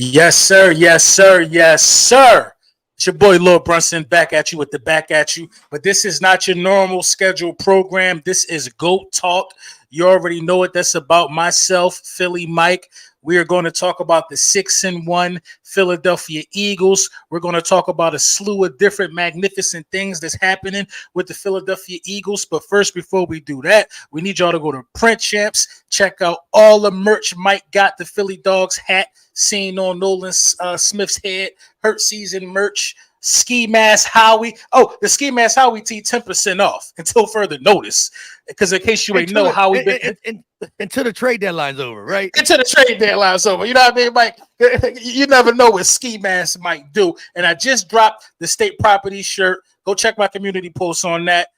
Yes, sir. Yes, sir. Yes, sir. It's your boy Lil Brunson back at you with the back at you. But this is not your normal scheduled program. This is GOAT Talk. You already know what that's about. Myself, Philly Mike. We are going to talk about the 6-1 Philadelphia Eagles. We're going to talk about a slew of different magnificent things that's happening with the Philadelphia Eagles. But first, before we do that, we need y'all to go to Print Champs. Check out all the merch Mike got, the Philly Dogs hat seen on Nolan Smith's head, Hurt season merch, ski mask Howie. Oh, the ski mask Howie T 10% off until further notice. Because in case you ain't Until know, the, Howie been in, in, until the trade deadline's over, right? until the trade deadline's over. You know what I mean, Mike? You never know what ski mask might do. And I just dropped the state property shirt. Go check my community posts on that.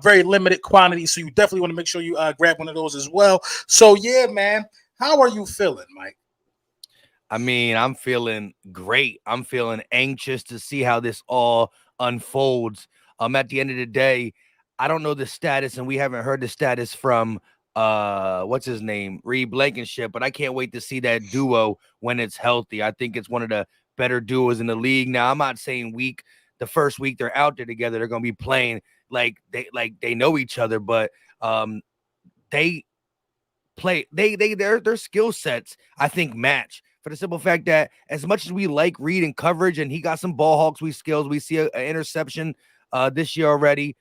Very limited quantity, so you definitely want to make sure you grab one of those as well. So yeah, man, how are you feeling, Mike? I mean, I'm feeling great. I'm feeling anxious to see how this all unfolds. At the end of the day, I don't know the status, and we haven't heard the status from what's his name, Reed Blankenship, but I can't wait to see that duo when it's healthy. I think it's one of the better duos in the league. Now, I'm not saying the first week they're out there together, they're gonna be playing like they know each other, but they play their skill sets, I think, match, for the simple fact that as much as we like Reed in coverage, and he got some ball hawks skills, we see an interception this year already.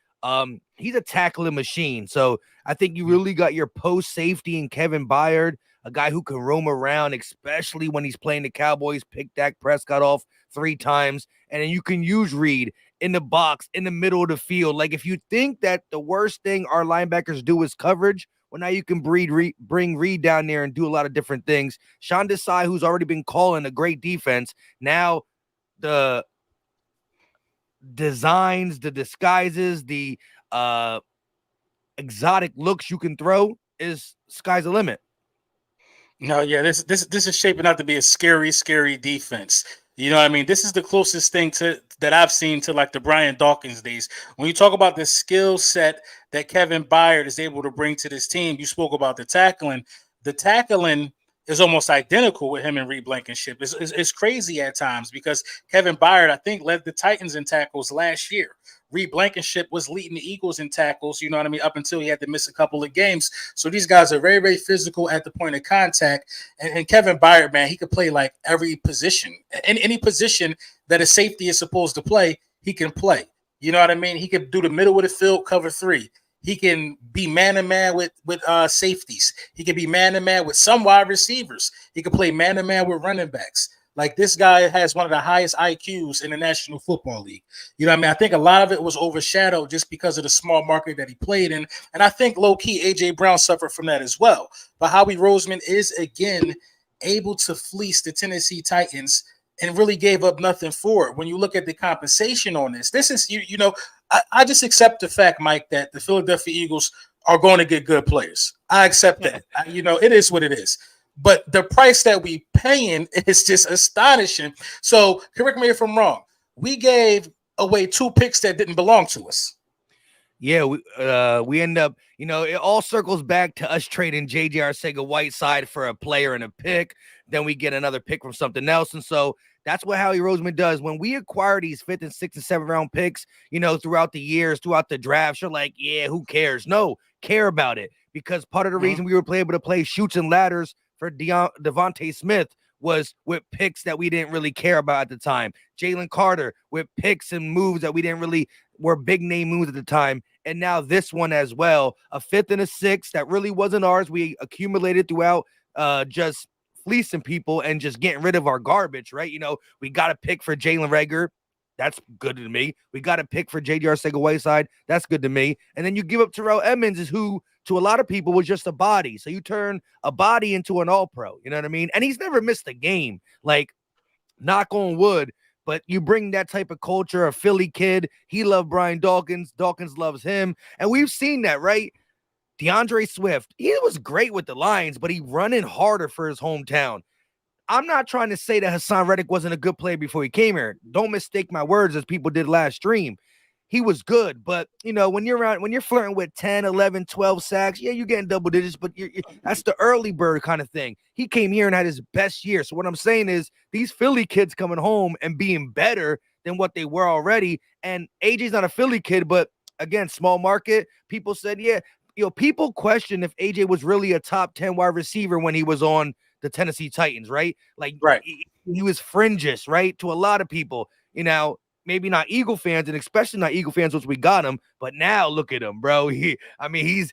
He's a tackling machine. So I think you really got your post safety in Kevin Byard, a guy who can roam around, especially when he's playing the Cowboys, pick Dak Prescott off 3 times. And then you can use Reed in the box, in the middle of the field. Like, if you think that the worst thing our linebackers do is coverage, well, now you can bring Reed down there and do a lot of different things. Sean Desai, who's already been calling a great defense, now the designs, the disguises, the exotic looks you can throw is sky's the limit. No, yeah, this is shaping out to be a scary, scary defense. You know what I mean? This is the closest thing to that I've seen to like the Brian Dawkins days. When you talk about the skill set that Kevin Byard is able to bring to this team, you spoke about the tackling. The tackling is almost identical with him and Reed Blankenship. It's crazy at times because Kevin Byard, I think, led the Titans in tackles last year. Reed Blankenship was leading the Eagles in tackles, you know what I mean, up until he had to miss a couple of games. So these guys are very, very physical at the point of contact. And Kevin Byard, man, he could play like every position. Any position that a safety is supposed to play, he can play. You know what I mean? He could do the middle of the field, cover 3. He can be man to man with safeties. He can be man to man with some wide receivers. He can play man to man with running backs. Like, this guy has one of the highest IQs in the National Football League. You know what I mean? I think a lot of it was overshadowed just because of the small market that he played in. And I think low-key A.J. Brown suffered from that as well. But Howie Roseman is, again, able to fleece the Tennessee Titans and really gave up nothing for it. When you look at the compensation on this is, you know, I just accept the fact, Mike, that the Philadelphia Eagles are going to get good players. I accept that. You know, it is what it is. But the price that we paying is just astonishing. So correct me if I'm wrong. We gave away 2 picks that didn't belong to us. Yeah, we end up, you know, it all circles back to us trading JJ Arcega-Whiteside for a player and a pick. Then we get another pick from something else. And so that's what Howie Roseman does. When we acquire these 5th and 6th and 7th round picks, you know, throughout the years, throughout the drafts, you're like, yeah, who cares? No, care about it. Because part of the reason we were able to play shoots and ladders for Devontae Smith was with picks that we didn't really care about at the time. Jalen Carter with picks and moves that we didn't really were big name moves at the time. And now this one as well, a 5th and a 6th that really wasn't ours. We accumulated throughout just fleecing people and just getting rid of our garbage, right? You know, we got a pick for Jalen Reagor. That's good to me. We got a pick for J.J. Arcega-Whiteside. That's good to me. And then you give up Terrell Edmonds, is who to a lot of people was just a body. So you turn a body into an all-pro. You know what I mean? And he's never missed a game. Like, knock on wood. But you bring that type of culture, a Philly kid. He loved Brian Dawkins. Dawkins loves him. And we've seen that, right? DeAndre Swift, he was great with the Lions, but he running harder for his hometown. I'm not trying to say that Hassan Reddick wasn't a good player before he came here. Don't mistake my words as people did last stream. he was good. But, when you're flirting with 10, 11, 12 sacks, yeah, you're getting double digits, but that's the early bird kind of thing. He came here and had his best year. So what I'm saying is these Philly kids coming home and being better than what they were already. And AJ's not a Philly kid, but again, small market. People said, yeah, people question if AJ was really a top 10 wide receiver when he was on the Tennessee Titans, right? Like Right. he was fringish, right? To a lot of people, maybe not Eagle fans, and especially not Eagle fans once we got him. But now look at him, bro. He's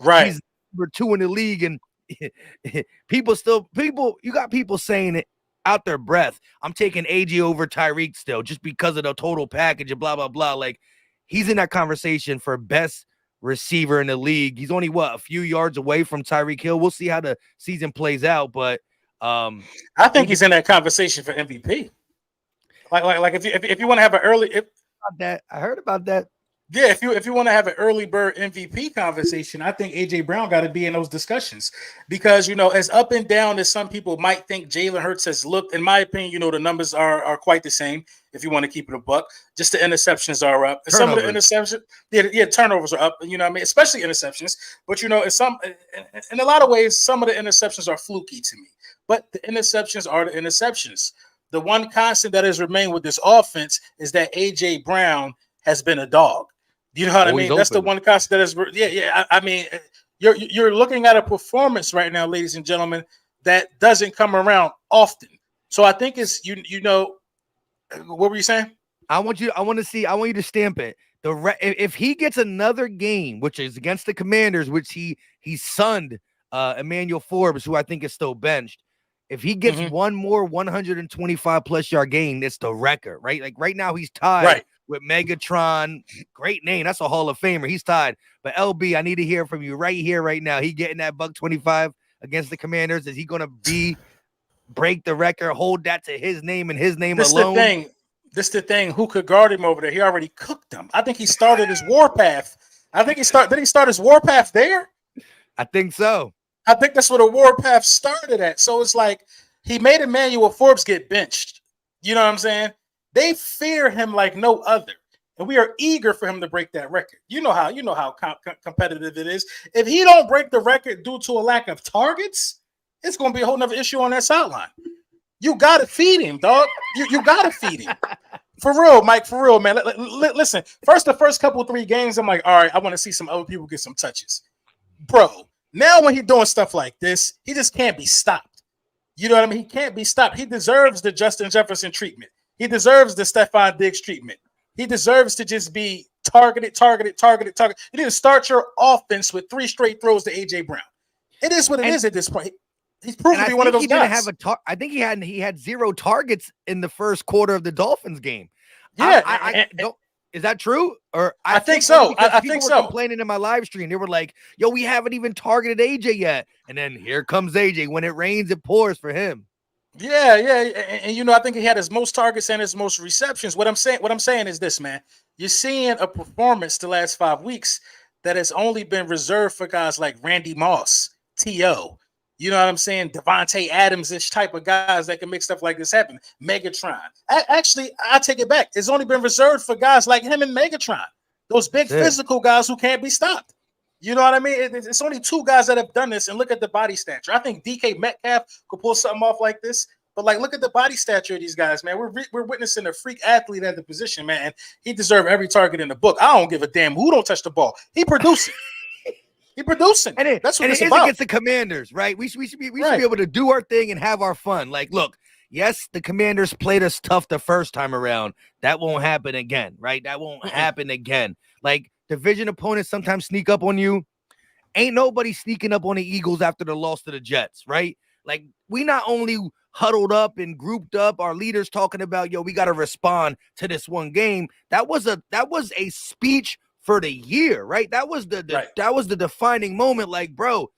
Right. number 2 in the league, and you got people saying it out their breath. I'm taking AJ over Tyreek still, just because of the total package and blah blah blah. Like he's in that conversation for best receiver in the league. He's only a few yards away from Tyreek Hill. We'll see how the season plays out, but I think he's in that conversation for MVP. Like if you want to have an early, I heard about that. Yeah, if you want to have an early bird MVP conversation, I think AJ Brown got to be in those discussions because as up and down as some people might think Jalen Hurts has looked, in my opinion, the numbers are quite the same. If you want to keep it a buck, just the interceptions are up. Turnovers. Some of the interceptions, turnovers are up. Especially interceptions. But in a lot of ways, some of the interceptions are fluky to me. But the interceptions are the interceptions. The one constant that has remained with this offense is that AJ Brown has been a dog. You know what I mean? That's the one constant that is. Yeah. I mean, you're looking at a performance right now, ladies and gentlemen, that doesn't come around often. So I think it's what were you saying? I want you to stamp it. If he gets another game, which is against the Commanders, which he sunned Emmanuel Forbes, who I think is still benched. If he gets one more 125 plus yard game, it's the record, right? Like right now he's tied with Megatron. Great name. That's a Hall of Famer. He's tied. But LB, I need to hear from you right here, right now. He getting that $125 against the Commanders. Is he going to break the record, hold that to his name and his name alone? This the thing. Who could guard him over there? He already cooked him. I think he started his warpath. Did he start his warpath there? I think so. I think that's where the warpath started at. So it's like he made Emmanuel Forbes get benched. You know what I'm saying? They fear him like no other, and we are eager for him to break that record. You know how competitive it is. If he don't break the record due to a lack of targets, it's going to be a whole nother issue on that sideline. You got to feed him, dog. You got to feed him. For real, Mike, for real, man. Listen, the first couple 3 games, I'm like, all right, I want to see some other people get some touches. Bro, now when he's doing stuff like this, he just can't be stopped. You know what I mean? He can't be stopped. He deserves the Justin Jefferson treatment. He deserves the Stephon Diggs treatment. He deserves to just be targeted. You need to start your offense with 3 straight throws to AJ Brown. It is what it is at this point. He's proven to be one of those guys. I think he had 0 targets in the first quarter of the Dolphins game. Yeah, is that true? Or I think so. I think so. Complaining in my live stream, they were like, "Yo, we haven't even targeted AJ yet," and then here comes AJ. When it rains, it pours for him. Yeah, and I think he had his most targets and his most receptions. What I'm saying is this, man. You're seeing a performance the last 5 weeks that has only been reserved for guys like Randy Moss, T.O., you know what I'm saying? Devontae Adams-ish type of guys that can make stuff like this happen. Megatron. Actually, I take it back. It's only been reserved for guys like him and Megatron. Those big physical guys who can't be stopped. You know what I mean? It's only 2 guys that have done this, and look at the body stature. I think DK Metcalf could pull something off like this, but look at the body stature of these guys, man. We're witnessing a freak athlete at the position, man. And he deserves every target in the book. I don't give a damn who don't touch the ball. He producing. He producing. That's what it's about. Against the Commanders, right? We should be able to do our thing and have our fun. Like, look, yes, the Commanders played us tough the first time around. That won't happen again, right? That won't happen again. Like, division opponents sometimes sneak up on you. Ain't nobody sneaking up on the Eagles after the loss to the Jets, right? Like, we not only huddled up and grouped up, our leaders talking about, we got to respond to this one game. That was a speech for the year, right? That was the defining moment. Like, bro,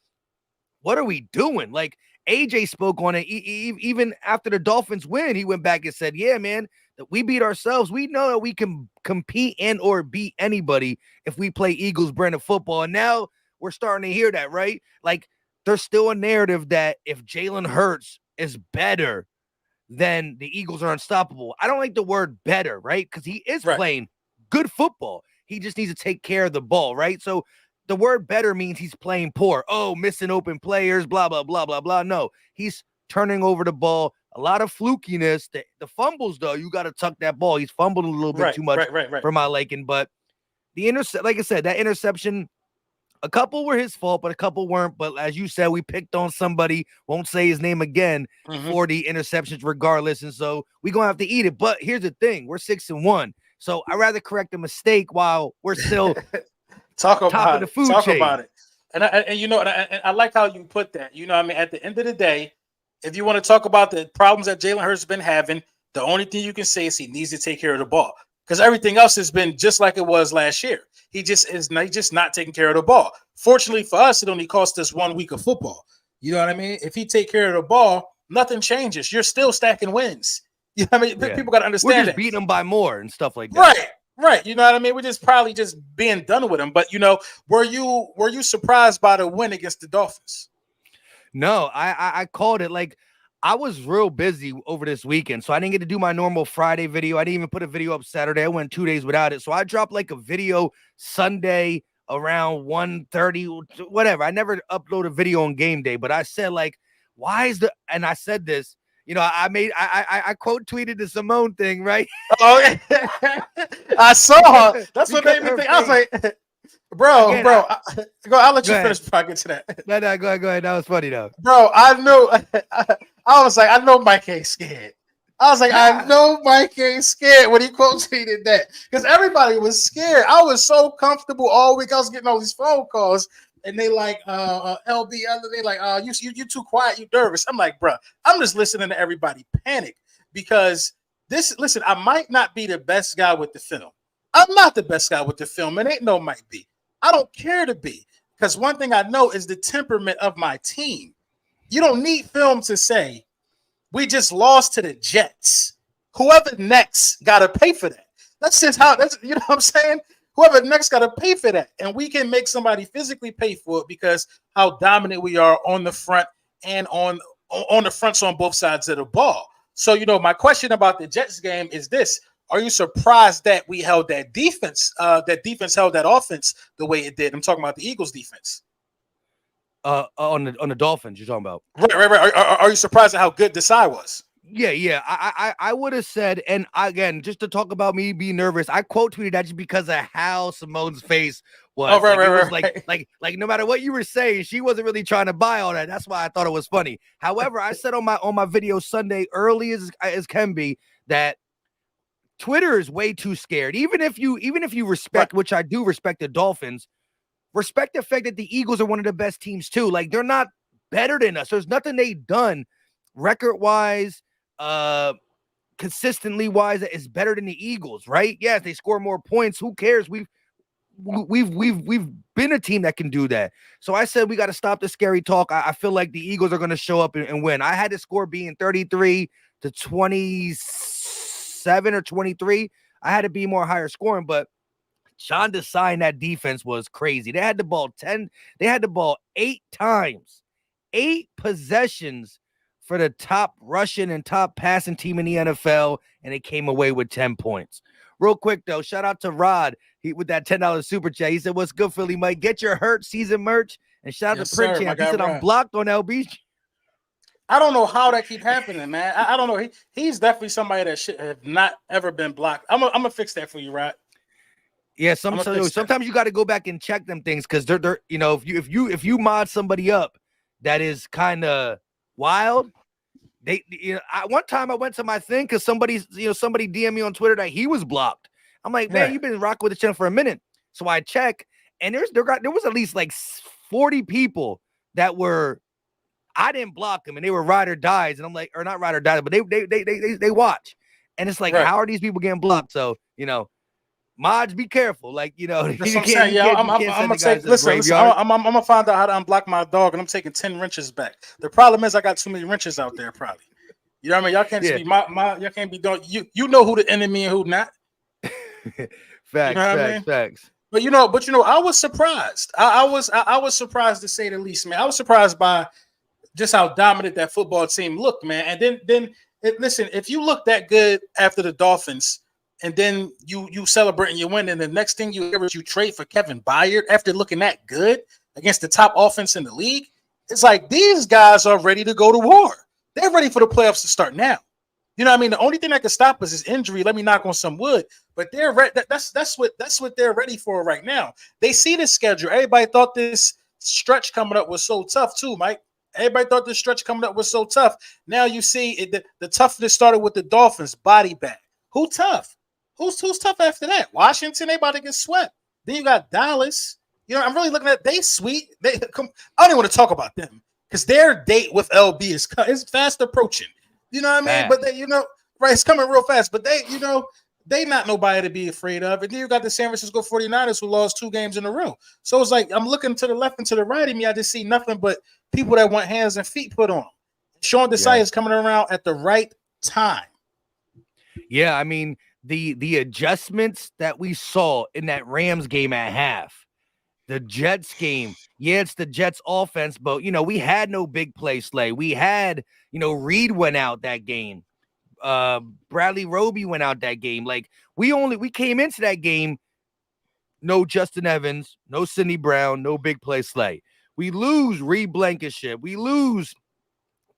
what are we doing? Like, AJ spoke on it even after the Dolphins win. He went back and said, yeah, man, that we beat ourselves. We know that we can compete and or beat anybody if we play Eagles brand of football. And now we're starting to hear that, right? Like, there's still a narrative that if Jalen Hurts is better, then the Eagles are unstoppable. I don't like the word better, right? Because he is playing good football. He just needs to take care of the ball, right? So the word better means he's playing poor. Oh, missing open players, blah, blah, blah, blah, blah. No, he's turning over the ball. A lot of flukiness. The fumbles, though, you got to tuck that ball. He's fumbled a little bit too much for my liking. But like I said, that interception, a couple were his fault, but a couple weren't. But as you said, we picked on somebody, won't say his name again, for the interceptions regardless. And so we're going to have to eat it. But here's the thing. We're 6-1. So I'd rather correct a mistake while we're still top of the food chain. About it. And I like how you put that. You know what I mean? At the end of the day, if you want to talk about the problems that Jalen Hurts has been having, the only thing you can say is he needs to take care of the ball. Because everything else has been just like it was last year. He just not taking care of the ball. Fortunately for us, it only cost us 1 week of football. You know what I mean? If he take care of the ball, nothing changes. You're still stacking wins. You know what I mean? Yeah. People got to understand we're just beating them by more and stuff like that. Right. You know what I mean? We're just probably just being done with them. But, were you surprised by the win against the Dolphins? No, I called it. Like, I was real busy over this weekend, so I didn't get to do my normal Friday video. I didn't even put a video up Saturday. I went 2 days without it. So I dropped like a video Sunday around 1:30, whatever. I never upload a video on game day, but I said, like, and I said this, I quote tweeted the Simone thing, right? Oh, I saw her. That's what made me think. I was like, bro, I'll let you finish before I get to that. No, go ahead. That was funny though. Bro, I knew. I was like, I know Mike ain't scared. I was like, I know Mike ain't scared when he quote tweeted that, because everybody was scared. I was so comfortable all week. I was getting all these phone calls, and they like, LB, they like, you too quiet, you nervous. I'm like, bro, I'm just listening to everybody panic because listen, I might not be the best guy with the film. I'm not the best guy with the film, and ain't no might be. I don't care to be, because one thing I know is the temperament of my team. You don't need film to say we just lost to the Jets. Whoever next got to pay for that. That's just how. You know what I'm saying? Whoever next got to pay for that, and we can make somebody physically pay for it because how dominant we are on the front and on the fronts on both sides of the ball. So my question about the Jets game is this: are you surprised that we held that defense? That defense held that offense the way it did. I'm talking about the Eagles defense. On the Dolphins, you're talking about. Right. Are you surprised at how good Desai was? Yeah. I would have said, and again, just to talk about me being nervous, I quote tweeted that just because of how Simone's face was. Oh, right. Like no matter what you were saying, she wasn't really trying to buy all that. That's why I thought it was funny. However, I said on my video Sunday, early as can be, that Twitter is way too scared. Even if you respect, which I do respect, the Dolphins, respect the fact that the Eagles are one of the best teams too. Like, they're not better than us. There's nothing they've done record-wise, consistently wise, that is better than the Eagles, right? Yes, they score more points. Who cares? We've been a team that can do that. So I said we got to stop the scary talk. I feel like the Eagles are going to show up and win. I had the score being 33-27 or 23. I had to be more higher scoring, but Sean Desai and that defense was crazy. They had the ball 8 times, 8 possessions for the top rushing and top passing team in the NFL, and they came away with 10 points. Real quick, though, shout out to Rod with that $10 super chat. He said, what's good, Philly Mike? Get your Hurt season merch. And shout out to Prince Champ. He said, I'm blocked on LB. I don't know how that keep happening, man. I don't know. He's definitely somebody that should have not ever been blocked. I'm gonna fix that for you, Rod. Yeah, sometimes you got to go back and check them things, because they're if you mod somebody up that is kind of wild, one time I went to my thing because somebody DM me on Twitter that he was blocked. I'm like, man, you've been rocking with the channel for a minute. So I check, and there was at least like 40 people that were, I didn't block them, and they were ride or dies, and I'm like, or not ride or dies, but they watch, and it's like, how are these people getting blocked? So mods, be careful. Like, that's what I'm saying. Yeah, I'm gonna take. Listen, I'm gonna find out how to unblock my dog, and I'm taking 10 wrenches back. The problem is I got too many wrenches out there, probably. You know what I mean? Y'all can't just be y'all can't be doing. You know who the enemy and who not. Facts. But I was surprised. I was surprised, to say the least, man. I was surprised by just how dominant that football team looked, man. And then listen, if you look that good after the Dolphins, and then you celebrate and you win, and the next thing you hear is you trade for Kevin Byard after looking that good against the top offense in the league. It's like these guys are ready to go to war. They're ready for the playoffs to start now. You know what I mean? The only thing that can stop us is injury. Let me knock on some wood. But they're ready. That's what they're ready for right now. They see the schedule. Everybody thought this stretch coming up was so tough too, Mike. Everybody thought this stretch coming up was so tough. Now you see it, the toughness started with the Dolphins, body bag. Who tough? Who's tough after that? Washington, they about to get swept. Then you got Dallas. You know, I'm really looking at they sweet. I don't even want to talk about them because their date with LB is fast approaching. You know what I mean? But they, right, it's coming real fast. But they not nobody to be afraid of. And then you got the San Francisco 49ers who lost 2 games in a row. So it's like I'm looking to the left and to the right of me. I just see nothing but people that want hands and feet put on. Sean Desai is coming around at the right time. Yeah, I mean, the adjustments that we saw in that Rams game at half, the Jets game, it's the Jets offense, but, we had no big play Slay. We had, Reed went out that game. Bradley Roby went out that game. Like, we came into that game, no Justin Evans, no Sidney Brown, no big play Slay. We lose Reed Blankenship. We lose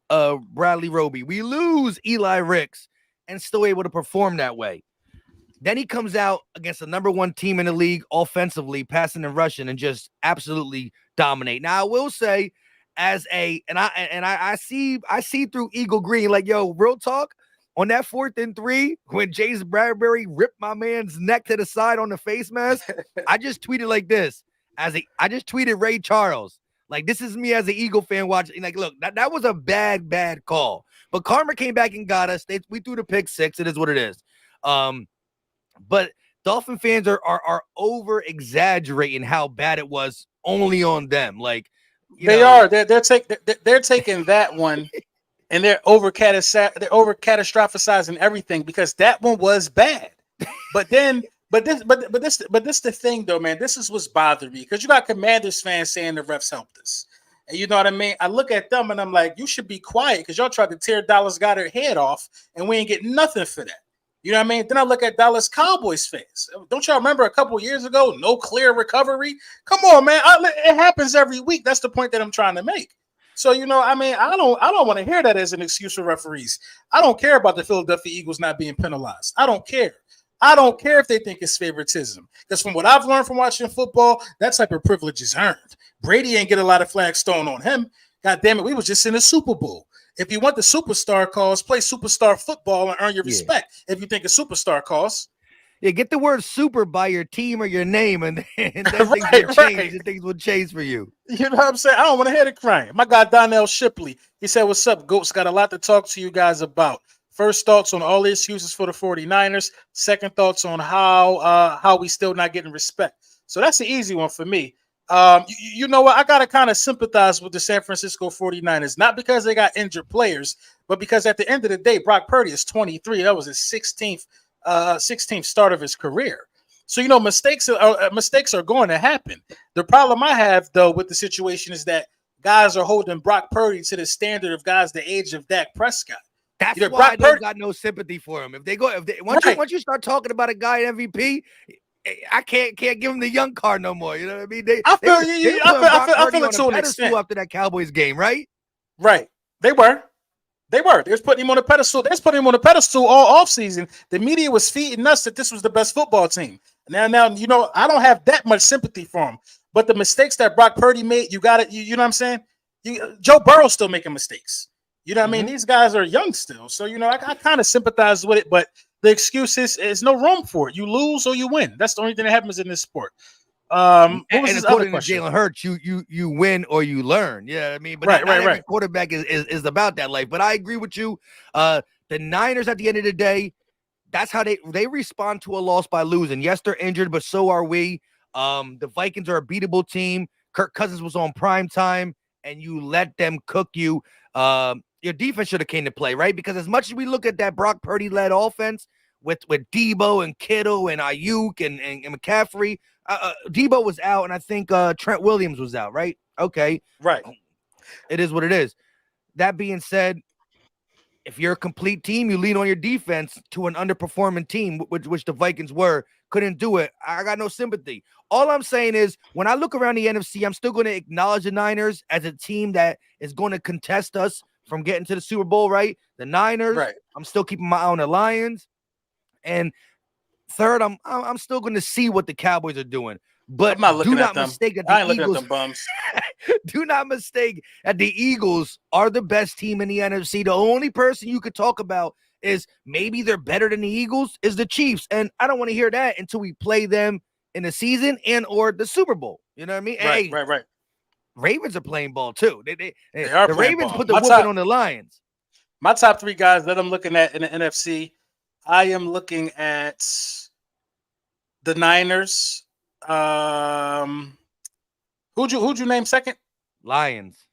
Bradley Roby. We lose Eli Ricks and still able to perform that way. Then he comes out against the number 1 team in the league offensively, passing and rushing, and just absolutely dominate. Now, I will say, I see through Eagle Green, like, yo, real talk, on that 4th and 3, when James Bradbury ripped my man's neck to the side on the face mask, I just tweeted like this. I just tweeted Ray Charles. Like, this is me as an Eagle fan watching. Like, look, that was a bad call. But karma came back and got us. We threw the pick 6. It is what it is. But Dolphin fans are over exaggerating how bad it was only on them. Like, they're taking that one and they're over catastrophizing everything because that one was bad. But this the thing though, man. This is what's bothering me because you got Commanders fans saying the refs helped us. And you know what I mean? I look at them and I'm like, you should be quiet because y'all tried to tear Dallas Goedert head off and we ain't get nothing for that. You know what I mean? Then I look at Dallas Cowboys fans. Don't y'all remember a couple years ago, no clear recovery? Come on, man. It happens every week. That's the point that I'm trying to make. So, I don't want to hear that as an excuse for referees. I don't care about the Philadelphia Eagles not being penalized. I don't care. I don't care if they think it's favoritism. Because from what I've learned from watching football, that type of privilege is earned. Brady ain't get a lot of flags thrown on him. God damn it, we was just in a Super Bowl. If you want the superstar calls, play superstar football and earn your respect. If you think a superstar calls. Yeah, get the word super by your team or your name, and then things will change. And things will change for you. You know what I'm saying? I don't want to hear the crying. My guy Donnell Shipley, he said, "What's up, Goats? Got a lot to talk to you guys about. First thoughts on all the excuses for the 49ers. Second thoughts on how we still not getting respect." So that's the easy one for me. You know what? I got to kind of sympathize with the San Francisco 49ers, not because they got injured players, but because at the end of the day, Brock Purdy is 23. That was his 16th start of his career. So, mistakes are going to happen. The problem I have, though, with the situation is that guys are holding Brock Purdy to the standard of guys the age of Dak Prescott. That's why I don't got no sympathy for him. Once you start talking about a guy MVP, I can't give him the young card no more. You know what I mean? I feel it to an extent after that Cowboys game, right? Right. They were. They was putting him on a pedestal. They was putting him on a pedestal all offseason. The media was feeding us that this was the best football team. Now, I don't have that much sympathy for him. But the mistakes that Brock Purdy made, you got it. You know what I'm saying? Joe Burrow's still making mistakes. You know what I mean? These guys are young still. So, I kind of sympathize with it, but the excuse is no room for it. You lose or you win. That's the only thing that happens in this sport. And according to Jalen Hurts, you win or you learn. Yeah, I mean, but not every quarterback is about that life. But I agree with you. The Niners, at the end of the day, that's how they respond to a loss by losing. Yes, they're injured, but so are we. The Vikings are a beatable team. Kirk Cousins was on prime time, and you let them cook you. Your defense should have came to play, right? Because as much as we look at that Brock Purdy-led offense with Debo and Kittle and Ayuk and McCaffrey, Debo was out, and I think Trent Williams was out, right? Okay. Right. It is what it is. That being said, if you're a complete team, you lean on your defense to an underperforming team, which the Vikings were, couldn't do it. I got no sympathy. All I'm saying is when I look around the NFC, I'm still going to acknowledge the Niners as a team that is going to contest us from getting to the Super Bowl, right? The Niners, Right. I'm still keeping my eye on the Lions. And third, I'm still going to see what the Cowboys are doing. But I'm not do looking at not them. mistake that I the ain't looking at Eagles them bums. do not mistake that the Eagles are the best team in the NFC. The only person you could talk about is maybe they're better than the Eagles is the Chiefs. And I don't want to hear that until we play them in the season and or the Super Bowl. You know what I mean? Right, Hey, right. Ravens are playing ball too. They are The playing Ravens ball. put the whooping on the Lions. My top three guys that I'm looking at in the NFC, I am looking at the Niners. Who'd you name second? Lions.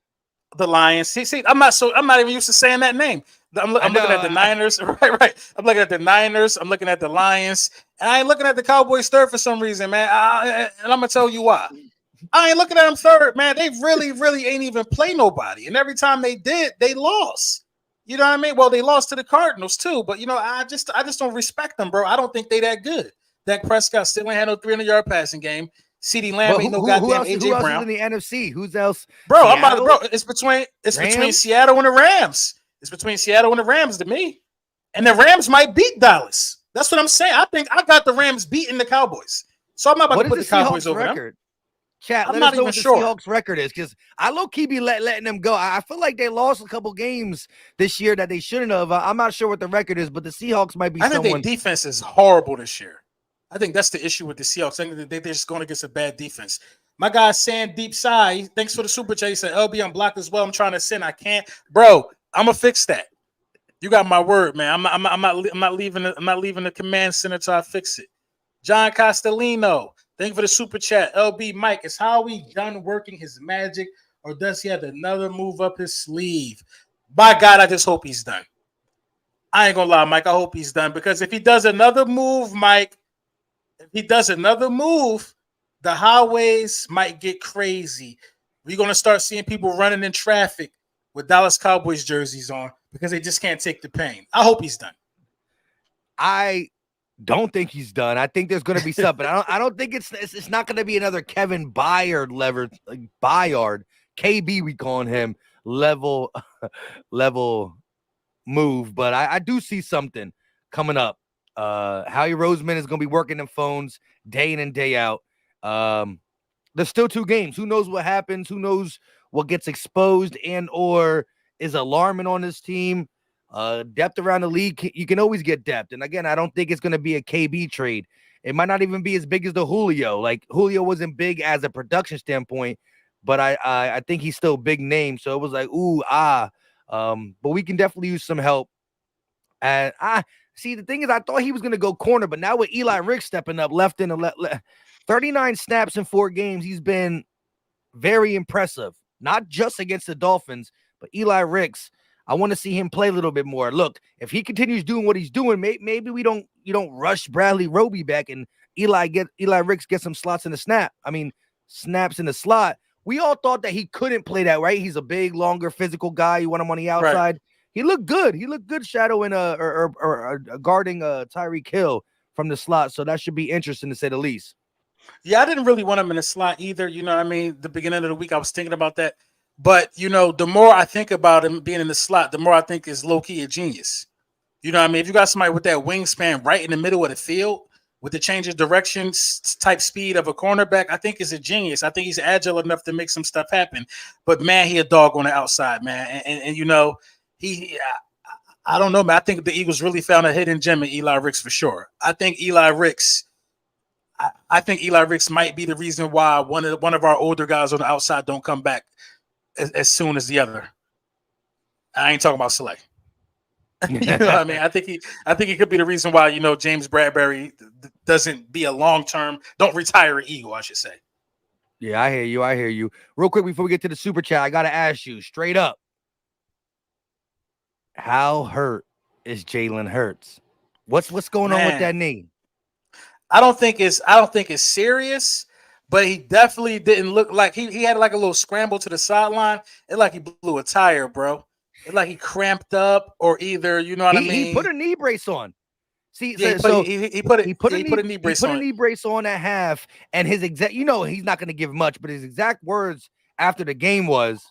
The Lions. See, I'm not even used to saying that name. I'm looking at the Niners. Right. I'm looking at the Niners. I'm looking at the Lions. And I ain't looking at the Cowboys third for some reason, man. And I'm gonna tell you why. I ain't looking at them third, man. They really ain't even play nobody. And every time they did, they lost. You know what I mean? Well, they lost to the Cardinals too, but I just don't respect them, bro. I don't think they that good. Dak Prescott still ain't had no 300-yard passing game. CeeDee Lamb ain't no goddamn AJ who else Brown. is in the NFC? Who's else? Bro, Seattle? It's between Seattle and the Rams. It's between Seattle and the Rams to me. And the Rams might beat Dallas. That's what I'm saying. I think I got the Rams beating the Cowboys. So I'm not about to put the Cowboys over record? Chat, I'm let not us know even what sure. the Seahawks record is, because I low-key be letting them go. I feel like they lost a couple games this year that they shouldn't have. I'm not sure what the record is, but the Seahawks might be I think someone. their defense is horrible this year. I think that's the issue with the Seahawks. I think they're just going against a bad defense. My guy, Sam Deep Side, thanks for the super chat. He said, LB, I'm blocked as well. I'm trying to send. I can't. Bro, I'm going to fix that. You got my word, man. I'm not leaving the command center till I fix it. John Castellino, thank you for the super chat. LB Mike, is Howie done working his magic, or does he have another move up his sleeve? By God, I just hope he's done. I ain't gonna lie, Mike. I hope he's done, because if he does another move, Mike, the highways might get crazy. We're gonna start seeing people running in traffic with Dallas Cowboys jerseys on because they just can't take the pain. I hope he's done. I don't think he's done. I think there's going to be something. I don't think it's not going to be another Kevin Byard Byard KB, we calling him, level move, but I do see something coming up. Howie Roseman is going to be working them phones day in and day out. There's still 2 games. Who knows what happens? Who knows what gets exposed and or is alarming on this team? Depth around the league, you can always get depth. And again, I don't think it's going to be a KB trade. It might not even be as big as the Julio. Like, Julio wasn't big as a production standpoint, but I think he's still a big name. So it was like, but we can definitely use some help. And I see, the thing is, I thought he was going to go corner, but now with Eli Ricks stepping up left in the 39 snaps in 4 games, he's been very impressive, not just against the Dolphins, but Eli Ricks. I want to see him play a little bit more. Look, if he continues doing what he's doing, maybe you don't rush Bradley Roby back and Eli Ricks get some snaps in the slot. We all thought that he couldn't play that, right? He's a big, longer, physical guy. You want him on the outside. Right. He looked good. He looked good shadowing or guarding Tyreek Hill from the slot. So that should be interesting, to say the least. Yeah, I didn't really want him in the slot either. You know what I mean? The beginning of the week, I was thinking about that. But, the more I think about him being in the slot, the more I think is low-key a genius. You know what I mean? If you got somebody with that wingspan right in the middle of the field with the change of direction type speed of a cornerback, I think is a genius. I think he's agile enough to make some stuff happen. But, man, he a dog on the outside, man. And I don't know, man. I think the Eagles really found a hidden gem in Eli Ricks for sure. I think Eli Ricks might be the reason why one of our older guys on the outside don't come back as soon as the other. I ain't talking about Slay. You know what I mean? I think he could be the reason why, James Bradbury doesn't be a long-term, don't retire an Eagle, I should say. Yeah, I hear you. Real quick before we get to the super chat, I got to ask you straight up. How hurt is Jalen Hurts? What's going on with that knee? I don't think it's serious, but he definitely didn't look like he had like a little scramble to the sideline. It like he blew a tire, bro. like he cramped up, or either you know what I He put mean. a knee brace on. See, Yeah, so he put a knee he brace put a on it. knee brace on at half, and his exact, he's not going to give much, but his exact words after the game was,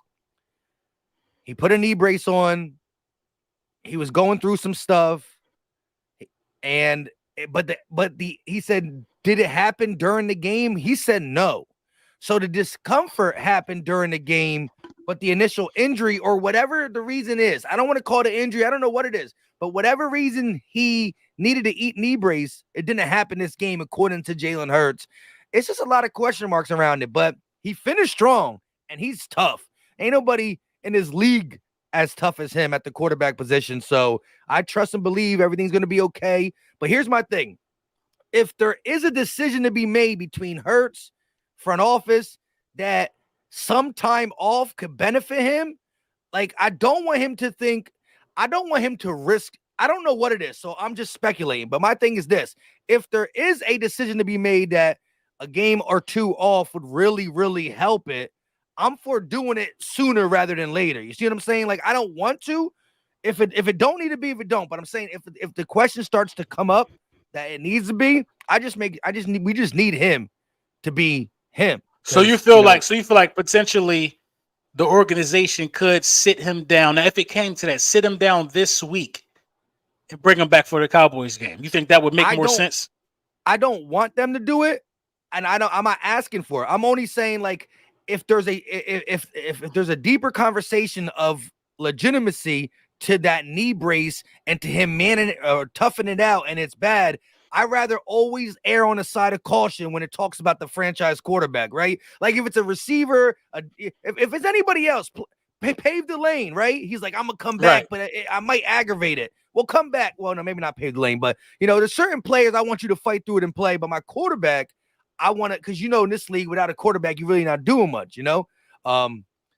he put a knee brace on. He was going through some stuff, and he said, did it happen during the game? He said no. So the discomfort happened during the game, but the initial injury or whatever the reason is, I don't want to call it an injury. I don't know what it is, but whatever reason he needed to eat knee brace, it didn't happen this game, according to Jalen Hurts. It's just a lot of question marks around it, but he finished strong and he's tough. Ain't nobody in his league as tough as him at the quarterback position. So I trust and believe everything's going to be okay. But here's my thing. If there is a decision to be made between Hurts, front office, that some time off could benefit him, like, I don't want him to risk. I don't know what it is, so I'm just speculating. But my thing is this. If there is a decision to be made that a game or two off would really, really help it, I'm for doing it sooner rather than later. You see what I'm saying? Like, I don't want to. If it don't need to be, if it don't. But I'm saying if the question starts to come up that it needs to be, we just need him to be him. So you feel like potentially the organization could sit him down. Now, if it came to that, sit him down this week and bring him back for the Cowboys game. You think that would make more sense? I don't want them to do it, and I'm not asking for it. I'm only saying, like, if there's a deeper conversation of legitimacy to that knee brace and to him manning it or toughing it out, and it's bad, I rather always err on the side of caution when it talks about the franchise quarterback, right? Like, if it's a receiver, if it's anybody else, pave the lane, right? He's like, I'm gonna come back, but I might aggravate it. Well, come back. Well, no, maybe not pave the lane, but there's certain players I want you to fight through it and play. But my quarterback, I want to, because in this league, without a quarterback, you're really not doing much,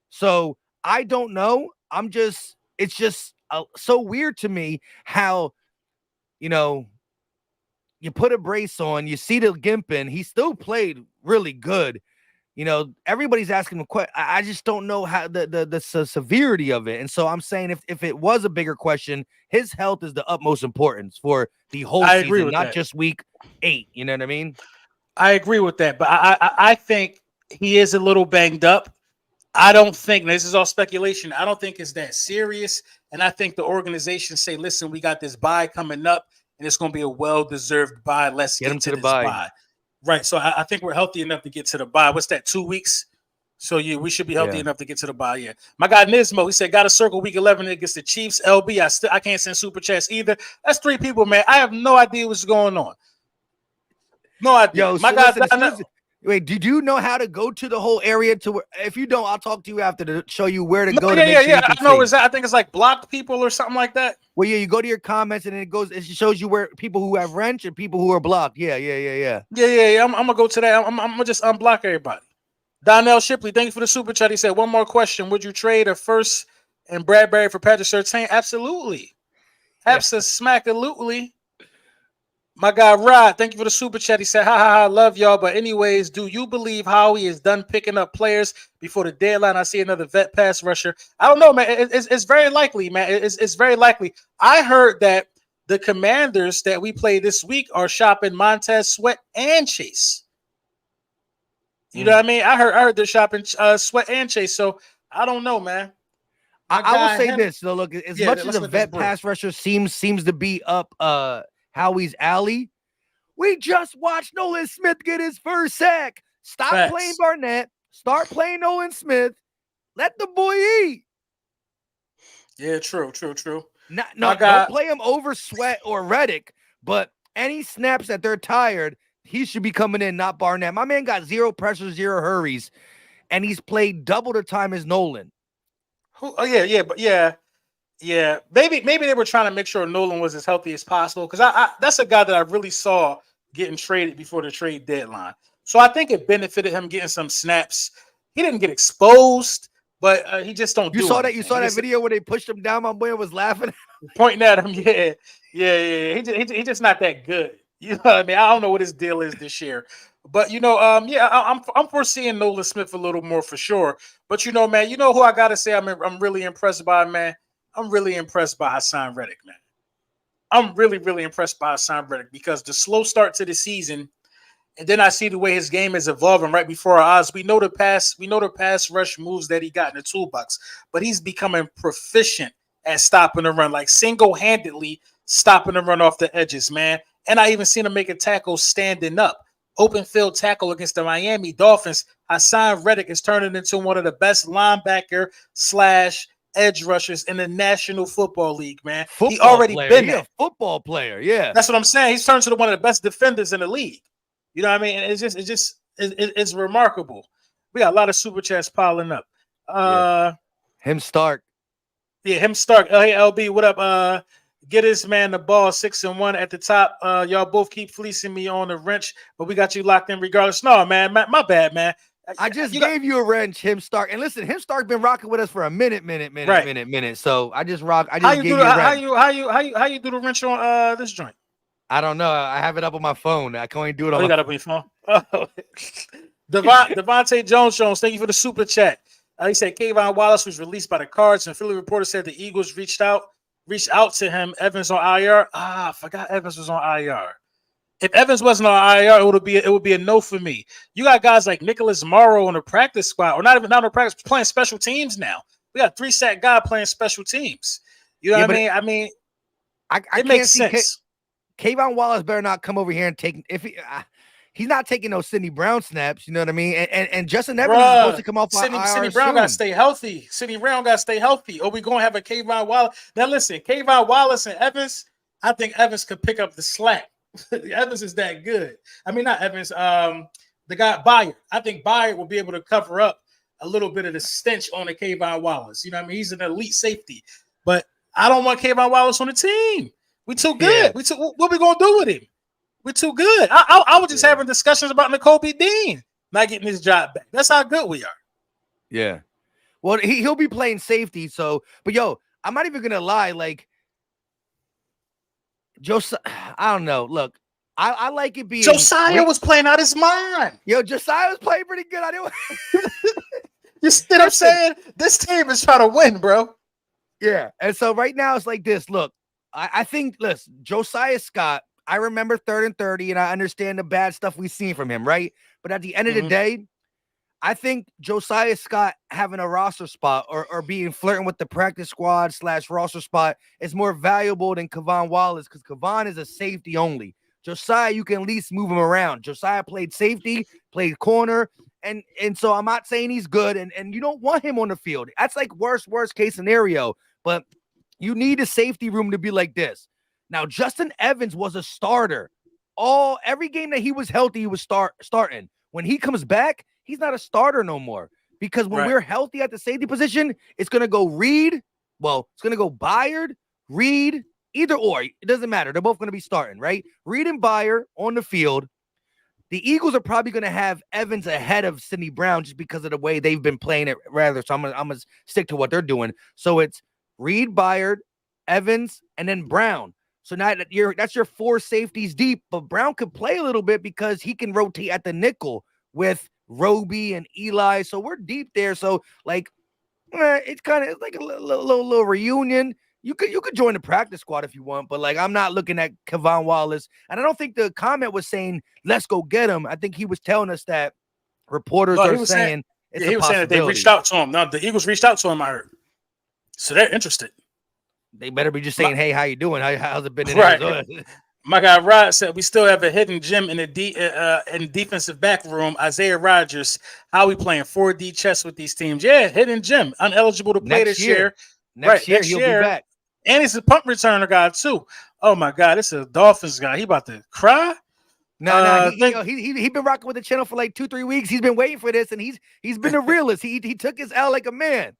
So I don't know. It's just so weird to me how, you put a brace on, you see the gimping, he still played really good. Everybody's asking him questions. I just don't know how the severity of it. And so I'm saying if it was a bigger question, his health is the utmost importance for the whole season, not just week 8. You know what I mean? I agree with that, but I think he is a little banged up. I don't think, this is all speculation, I don't think it's that serious. And I think the organization say, listen, we got this bye coming up, and it's going to be a well-deserved bye. Let's get to this bye. Right. So I think we're healthy enough to get to the bye. What's that, 2 weeks? So yeah, we should be healthy enough to get to the bye. Yeah. My guy Nismo, he said, got to circle week 11 against the Chiefs. LB, I can't send super chats either. That's 3 people, man. I have no idea what's going on. No idea. Yo, my guy. Wait, did you know how to go to the whole area to where? If you don't, I'll talk to you after to show you where to go. I know. I think it's like blocked people or something like that. Well, yeah, you go to your comments and it shows you where people who have wrench and people who are blocked. Yeah. I'm gonna go to that. I'm gonna just unblock everybody. Donnell Shipley, thank you for the super chat. He said, one more question: would you trade a first and Bradbury for Patrick Surtain? Absolutely, absolutely. My guy Rod, thank you for the super chat. He said, ha, love y'all. But anyways, do you believe Howie is done picking up players before the deadline? I see another vet pass rusher. I don't know, man. It's very likely, man. It's very likely. I heard that the Commanders that we play this week are shopping Montez Sweat and Chase. You know what I mean? I heard they're shopping Sweat and Chase. So I don't know, man. I will say this, though. Look, as much as a vet pass rusher seems to be up Howie's alley, we just watched Nolan Smith get his first sack. Stop playing Barnett. Start playing Nolan Smith. Let the boy eat. Yeah, true. Don't play him over Sweat or Reddick, but any snaps that they're tired, he should be coming in, not Barnett. My man got 0 pressure, 0 hurries, and he's played double the time as Nolan. Yeah, maybe they were trying to make sure Nolan was as healthy as possible, because I that's a guy that I really saw getting traded before the trade deadline. So I think it benefited him getting some snaps. He didn't get exposed, but he just don't. You saw that video where they pushed him down. My boy was laughing, pointing at him. Yeah. He just not that good. You know what I mean? I don't know what his deal is this year. But I'm foreseeing Nolan Smith a little more for sure. But man, who I gotta say I'm really impressed by, man? I'm really impressed by Hassan Reddick, man. I'm really, really impressed by Hassan Reddick because the slow start to the season, and then I see the way his game is evolving right before our eyes. We know the pass rush moves that he got in the toolbox, but he's becoming proficient at stopping the run, like single-handedly stopping the run off the edges, man. And I even seen him make a tackle standing up. Open field tackle against the Miami Dolphins. Hassan Reddick is turning into one of the best linebacker slash edge rushers in the National Football League, man. He already been that. A football player, yeah. That's what I'm saying. He's turned to one of the best defenders in the league. You know what I mean? And it's remarkable. We got a lot of super chats piling up. Him Stark. Yeah, him Stark. Hey LB, what up? Get this man the ball 6-1 at the top. Y'all both keep fleecing me on the wrench, but we got you locked in regardless. No, man, my bad, man. I just gave you a wrench, him Stark. And listen, him Stark been rocking with us for a minute. So I just rock. I just gave you a wrench. How you do the wrench on this joint? I don't know. I have it up on my phone. I can only do it on you got it up on your phone. Oh. Devontae Jones, thank you for the super chat. He said Kayvon Wallace was released by the Cards, and Philly reporter said the Eagles reached out to him. Evans on IR. I forgot Evans was on IR. If Evans wasn't on IR, it would be a no for me. You got guys like Nicholas Morrow on the practice squad, or not on the practice, playing special teams now. We got 3-sack guy playing special teams. You know what I mean? It makes sense. Kayvon Wallace better not come over here and take he's not taking those Sidney Brown snaps. You know what I mean? And Justin Evans is supposed to come off IR. Sidney Brown got to stay healthy. Sidney Brown got to stay healthy. Or we going to have a Kayvon Wallace. Now listen, Kayvon Wallace and Evans. I think Evans could pick up the slack. Evans is that good. I mean, not Evans. The guy Byard. I think Byard will be able to cover up a little bit of the stench on the Kayvon Wallace. You know what I mean? He's an elite safety, but I don't want Kayvon Wallace on the team. We too good. Yeah. What we gonna do with him? We're too good. I was just having discussions about Nakobe Dean not getting his job back. That's how good we are. Yeah. Well, he'll be playing safety. So, but yo, I'm not even gonna lie. Like, Josiah, I don't know. Look, I like it being Josiah was playing out his mind. Yo, Josiah was playing pretty good. I didn't. You see what I'm saying? This team is trying to win, bro. Yeah. And so right now it's like this. Look, I think, listen, Josiah Scott, I remember 3rd and 30, and I understand the bad stuff we've seen from him, right? But at the end of the day, I think Josiah Scott having a roster spot or being flirting with the practice squad / roster spot is more valuable than Kayvon Wallace, because Kayvon is a safety only. Josiah, you can at least move him around. Josiah played safety, played corner, and so I'm not saying he's good, and you don't want him on the field. That's like worst case scenario, but you need a safety room to be like this. Now, Justin Evans was a starter. Every game that he was healthy, he was starting. When he comes back, he's not a starter no more. Because when we're healthy at the safety position, it's going to go Reed. Well, it's going to go Byard, Reed, either or. It doesn't matter. They're both going to be starting, right? Reed and Byard on the field. The Eagles are probably going to have Evans ahead of Sidney Brown just because of the way they've been playing it, rather. So I'm gonna stick to what they're doing. So it's Reed, Byard, Evans, and then Brown. So now that's your 4 safeties deep, but Brown could play a little bit because he can rotate at the nickel with Roby and Eli. So we're deep there. So like, it's kind of like a little reunion. You could join the practice squad if you want, but like, I'm not looking at Kayvon Wallace, and I don't think the comment was saying let's go get him. I think he was telling us that reporters are saying it's he was saying that they reached out to him. No, the Eagles reached out to him, I heard. So they're interested. They better be just saying, "Hey, how you doing? How's it been in Arizona?" My guy Rod said we still have a hidden gem in the in defensive back room. Isaiah Rodgers, how we playing 4D chess with these teams? Yeah, hidden gem, uneligible to play this year. Next year he'll be back, and he's a punt returner guy too. Oh my God, this is a Dolphins guy. He about to cry. No, he been rocking with the channel for like 2-3 weeks. He's been waiting for this, and he's been a realist. He took his L like a man.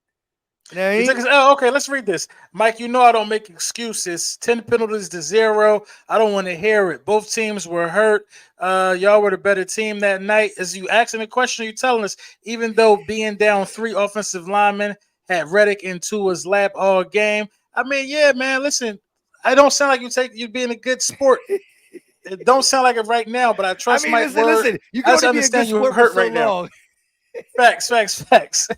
Okay, let's read this. Mike, you know I don't make excuses. 10 penalties to 0. I don't want to hear it. Both teams were hurt. Y'all were the better team that night. As you asking the question, you telling us, even though being down 3 offensive linemen had Reddick into his lap all game. I mean, yeah, man, listen, I don't sound like you're being a good sport. It don't sound like it right now, but I trust Mike's word. Listen, you can only be a good sport for so long. Facts.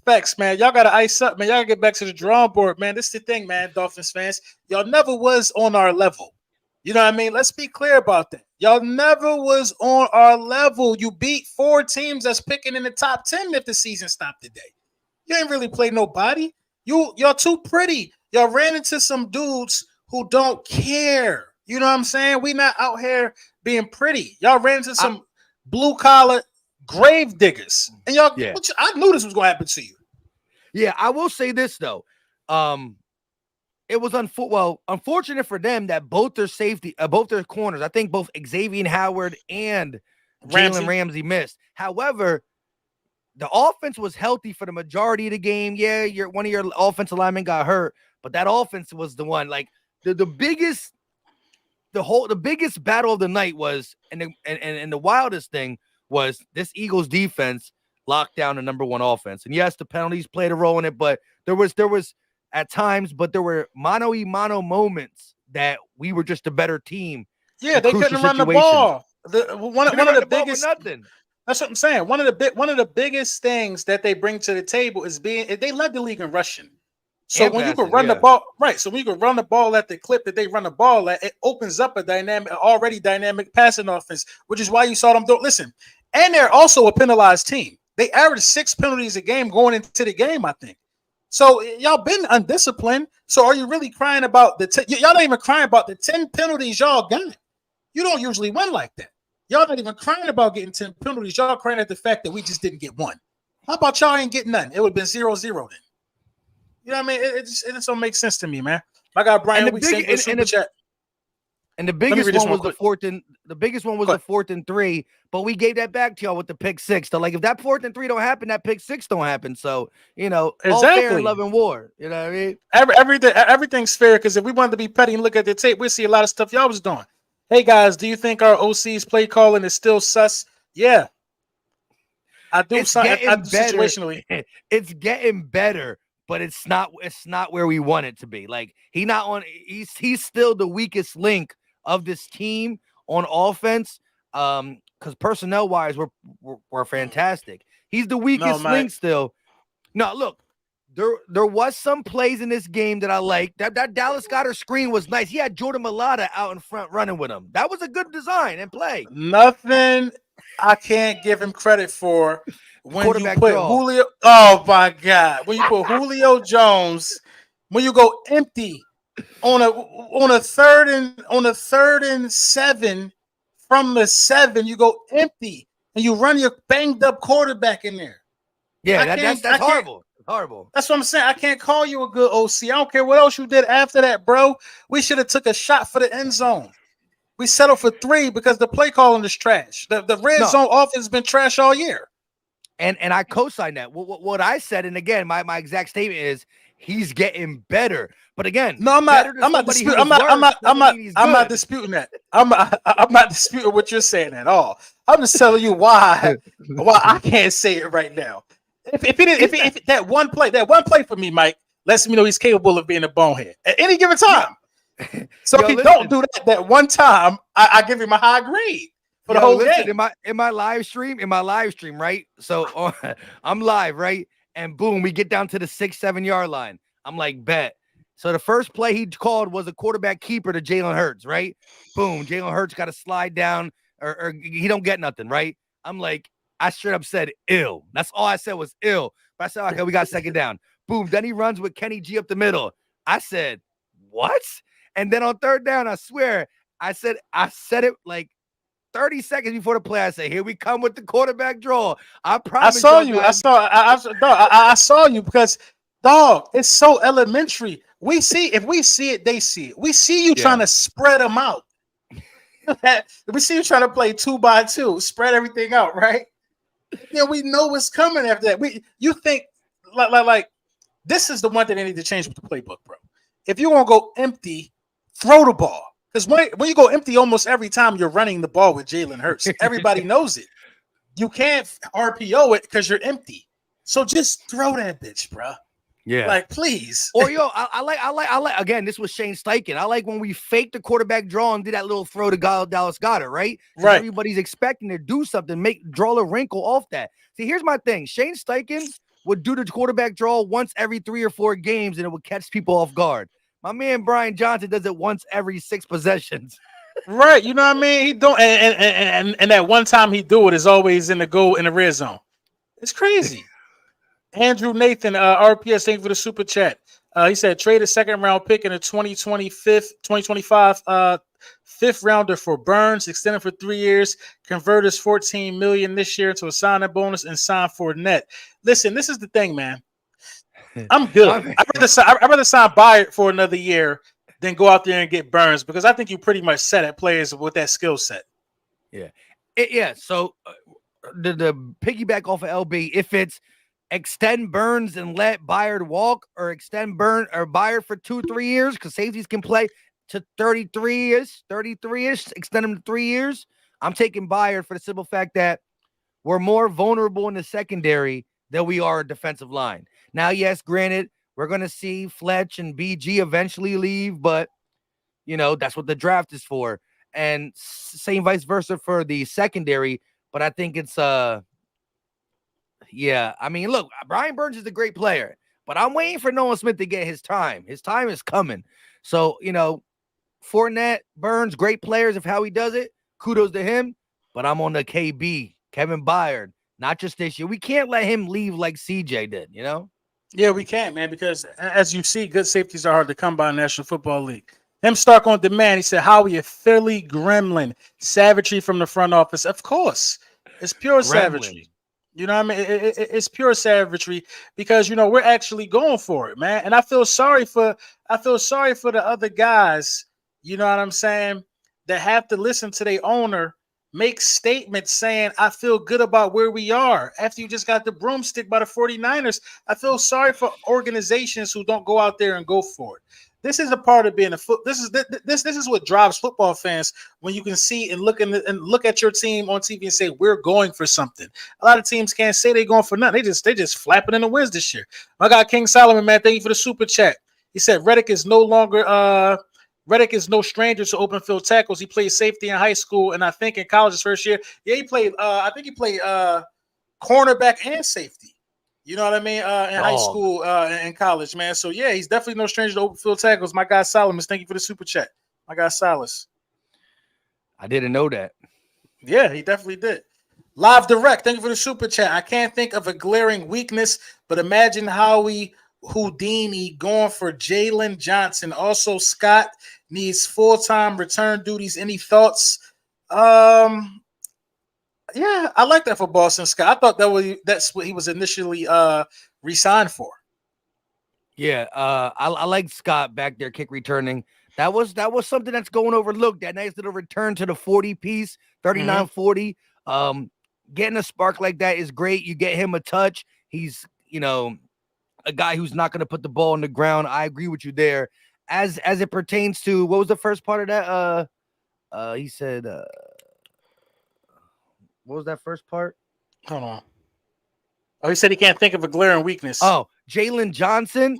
Facts, man. Y'all gotta ice up, man. Y'all gotta get back to the drawing board, man. This is the thing, man. Dolphins fans, y'all never was on our level. You know what I mean? Let's be clear about that. Y'all never was on our level. You beat 4 teams that's picking in the top 10 if the season stopped today. You ain't really played nobody. Y'all too pretty. Y'all ran into some dudes who don't care. You know what I'm saying? We not out here being pretty. Y'all ran into some blue collar grave diggers, and y'all. Yeah. I knew this was gonna happen to you. Yeah, I will say this though. It was unfortunate for them that both their corners, I think both Xavier Howard and Jalen Ramsey missed. However, the offense was healthy for the majority of the game. Yeah, one of your offensive linemen got hurt, but that offense was the one. Like the biggest battle of the night was, and the wildest thing was this Eagles defense locked down the number 1 offense. And yes, the penalties played a role in it, but there was at times, but there were mano moments that we were just a better team. Yeah, they couldn't run the ball. One of the biggest nothing. That's what I'm saying. One of the biggest things that they bring to the table is they led the league in rushing. So when you can run the ball, right? So when you can run the ball at the clip that they run the ball at, it opens up a already dynamic passing offense, which is why you saw them do. Listen, and they're also a penalized team. They average 6 penalties a game going into the game, I think. So y'all been undisciplined. So are you really crying about y'all not even crying about the 10 penalties y'all got? You don't usually win like that. Y'all not even crying about getting 10 penalties. Y'all crying at the fact that we just didn't get one. How about y'all ain't getting none? It would have been 0-0 then. You know what I mean? It just don't make sense to me, man. My guy Brian, we sent you a super chat. And the biggest one was the 4th and 3, but we gave that back to y'all with the pick 6. So, like, if that 4th and 3 don't happen, that pick 6 don't happen. So, all fair and love and war. You know what I mean? Everything's fair, because if we wanted to be petty and look at the tape, we'd see a lot of stuff y'all was doing. Hey, guys, do you think our OC's play calling is still sus? Yeah. I do situationally. It's getting better, but it's not where we want it to be. Like, he's still the weakest link of this team on offense, because personnel wise we're fantastic. He's the weakest link still. No, look, there was some plays in this game that I liked. That Dallas Goedert screen was nice. He had Jordan Mailata out in front running with him. That was a good design and play. Nothing I can't give him credit for when you put Julio. Oh my God! When you put Julio Jones, when you go empty on a third and 7 from the 7, you go empty and you run your banged up quarterback in there. Yeah, that's horrible. Horrible. That's what I'm saying. I can't call you a good OC. I don't care what else you did after that, bro. We should have took a shot for the end zone. We settled for 3 because the play calling is trash. The red zone offense has been trash all year. And I co-sign that. What I said, and again, my exact statement is he's getting better. But again, no, I'm not disputing that. I'm not disputing what you're saying at all. I'm just telling you why I can't say it right now. If that one play for me, Mike, lets me know he's capable of being a bonehead at any given time. So if he don't do that one time, I give him a high grade for the whole game. In my live stream, right? So I'm live, right? And boom, we get down to the 6-7 yard line. I'm like, bet. So the first play he called was a quarterback keeper to Jalen Hurts, right? Boom, Jalen Hurts got to slide down, or he don't get nothing, right? I'm like, I straight up said ill. That's all I said was ill. But I said, okay, we got 2nd down. Boom, then he runs with Kenny G up the middle. I said, what? And then on 3rd down, I swear, I said it like 30 seconds before the play. I say, here we come with the quarterback draw. I promise. I saw you because, dog, it's so elementary. If we see it, they see it. We see you trying to spread them out. We see you trying to play 2-by-2, spread everything out, right? Yeah, we know what's coming after that. You think like this is the one thing they need to change with the playbook, bro. If you want to go empty, throw the ball. Because when you go empty almost every time, you're running the ball with Jalen Hurts. Everybody knows it. You can't RPO it because you're empty. So just throw that bitch, bro. Yeah, like please. Or I like. Again, this was Shane Steichen. I like when we faked the quarterback draw and did that little throw to Dallas Goedert, right? Right. Everybody's expecting to do something, draw a wrinkle off that. See, here's my thing. Shane Steichen would do the quarterback draw once every 3 or 4 games, and it would catch people off guard. My man Brian Johnson does it once every 6 possessions. Right, you know what I mean? He don't, and that one time he do it is always in the goal in the red zone. It's crazy. Andrew Nathan, RPS, thank you for the super chat. He said trade a second round pick in a 2025 fifth rounder for Burns, extend him for 3 years, convert his $14 million this year into a signing bonus, and sign for net. Listen, this is the thing, man. I'm good. I'd rather sign Byard for another year than go out there and get Burns, because I think you pretty much set at players with that skill set. Yeah. So the piggyback off of LB, if it's extend Burns and let Byard walk, or extend Byard for 2-3 years, because safeties can play to 33-ish, extend them to 3 years. I'm taking Byard for the simple fact that we're more vulnerable in the secondary than we are a defensive line. Now, yes, granted, we're going to see Fletch and BG eventually leave, but, that's what the draft is for. And same vice versa for the secondary. But I think it's, look, Brian Burns is a great player, but I'm waiting for Nolan Smith to get his time. His time is coming. So, Fournette, Burns, great players of how he does it. Kudos to him. But I'm on the KB, Kevin Byard, not just this year. We can't let him leave like CJ did, Yeah, we can't, man, because as you see, good safeties are hard to come by in the National Football League. Him Stark on demand. He said, Howie, a Philly gremlin. Savagery from the front office. Of course. It's pure savagery. You know what I mean? It's pure savagery because, we're actually going for it, man. And I feel sorry for the other guys, you know what I'm saying, that have to listen to their owner make statements saying, I feel good about where we are after you just got the broomstick by the 49ers. I feel sorry for organizations who don't go out there and go for it. This is a part of being this is what drives football fans, when you can see and look at your team on TV and say, we're going for something. A lot of teams can't say they're going for nothing. They just flapping in the winds this year. My guy King Solomon, man, thank you for the super chat. He said Reddick is no stranger to open field tackles. He played safety in high school, and I think in college his first year. Yeah, he played. I think he played cornerback and safety. You know what I mean? In high school and college, man. So yeah, he's definitely no stranger to open field tackles. My guy Solomon, thank you for the super chat. My guy Silas. I didn't know that. Yeah, he definitely did. Live Direct, thank you for the super chat. I can't think of a glaring weakness, but imagine Howie Houdini going for Jalen Johnson. Also, Scott needs full-time return duties. Any thoughts? Yeah, I like that for Boston Scott. I thought that's what he was initially re-signed for. Yeah, I like Scott back there kick returning. That was something that's going overlooked. That nice little return to the 40 piece, 39-40. Getting a spark like that is great. You get him a touch. He's, a guy who's not going to put the ball on the ground. I agree with you there. As it pertains to, what was the first part of that? He said, what was that first part? Hold on. Oh, he said he can't think of a glaring weakness. Oh, Jalen Johnson.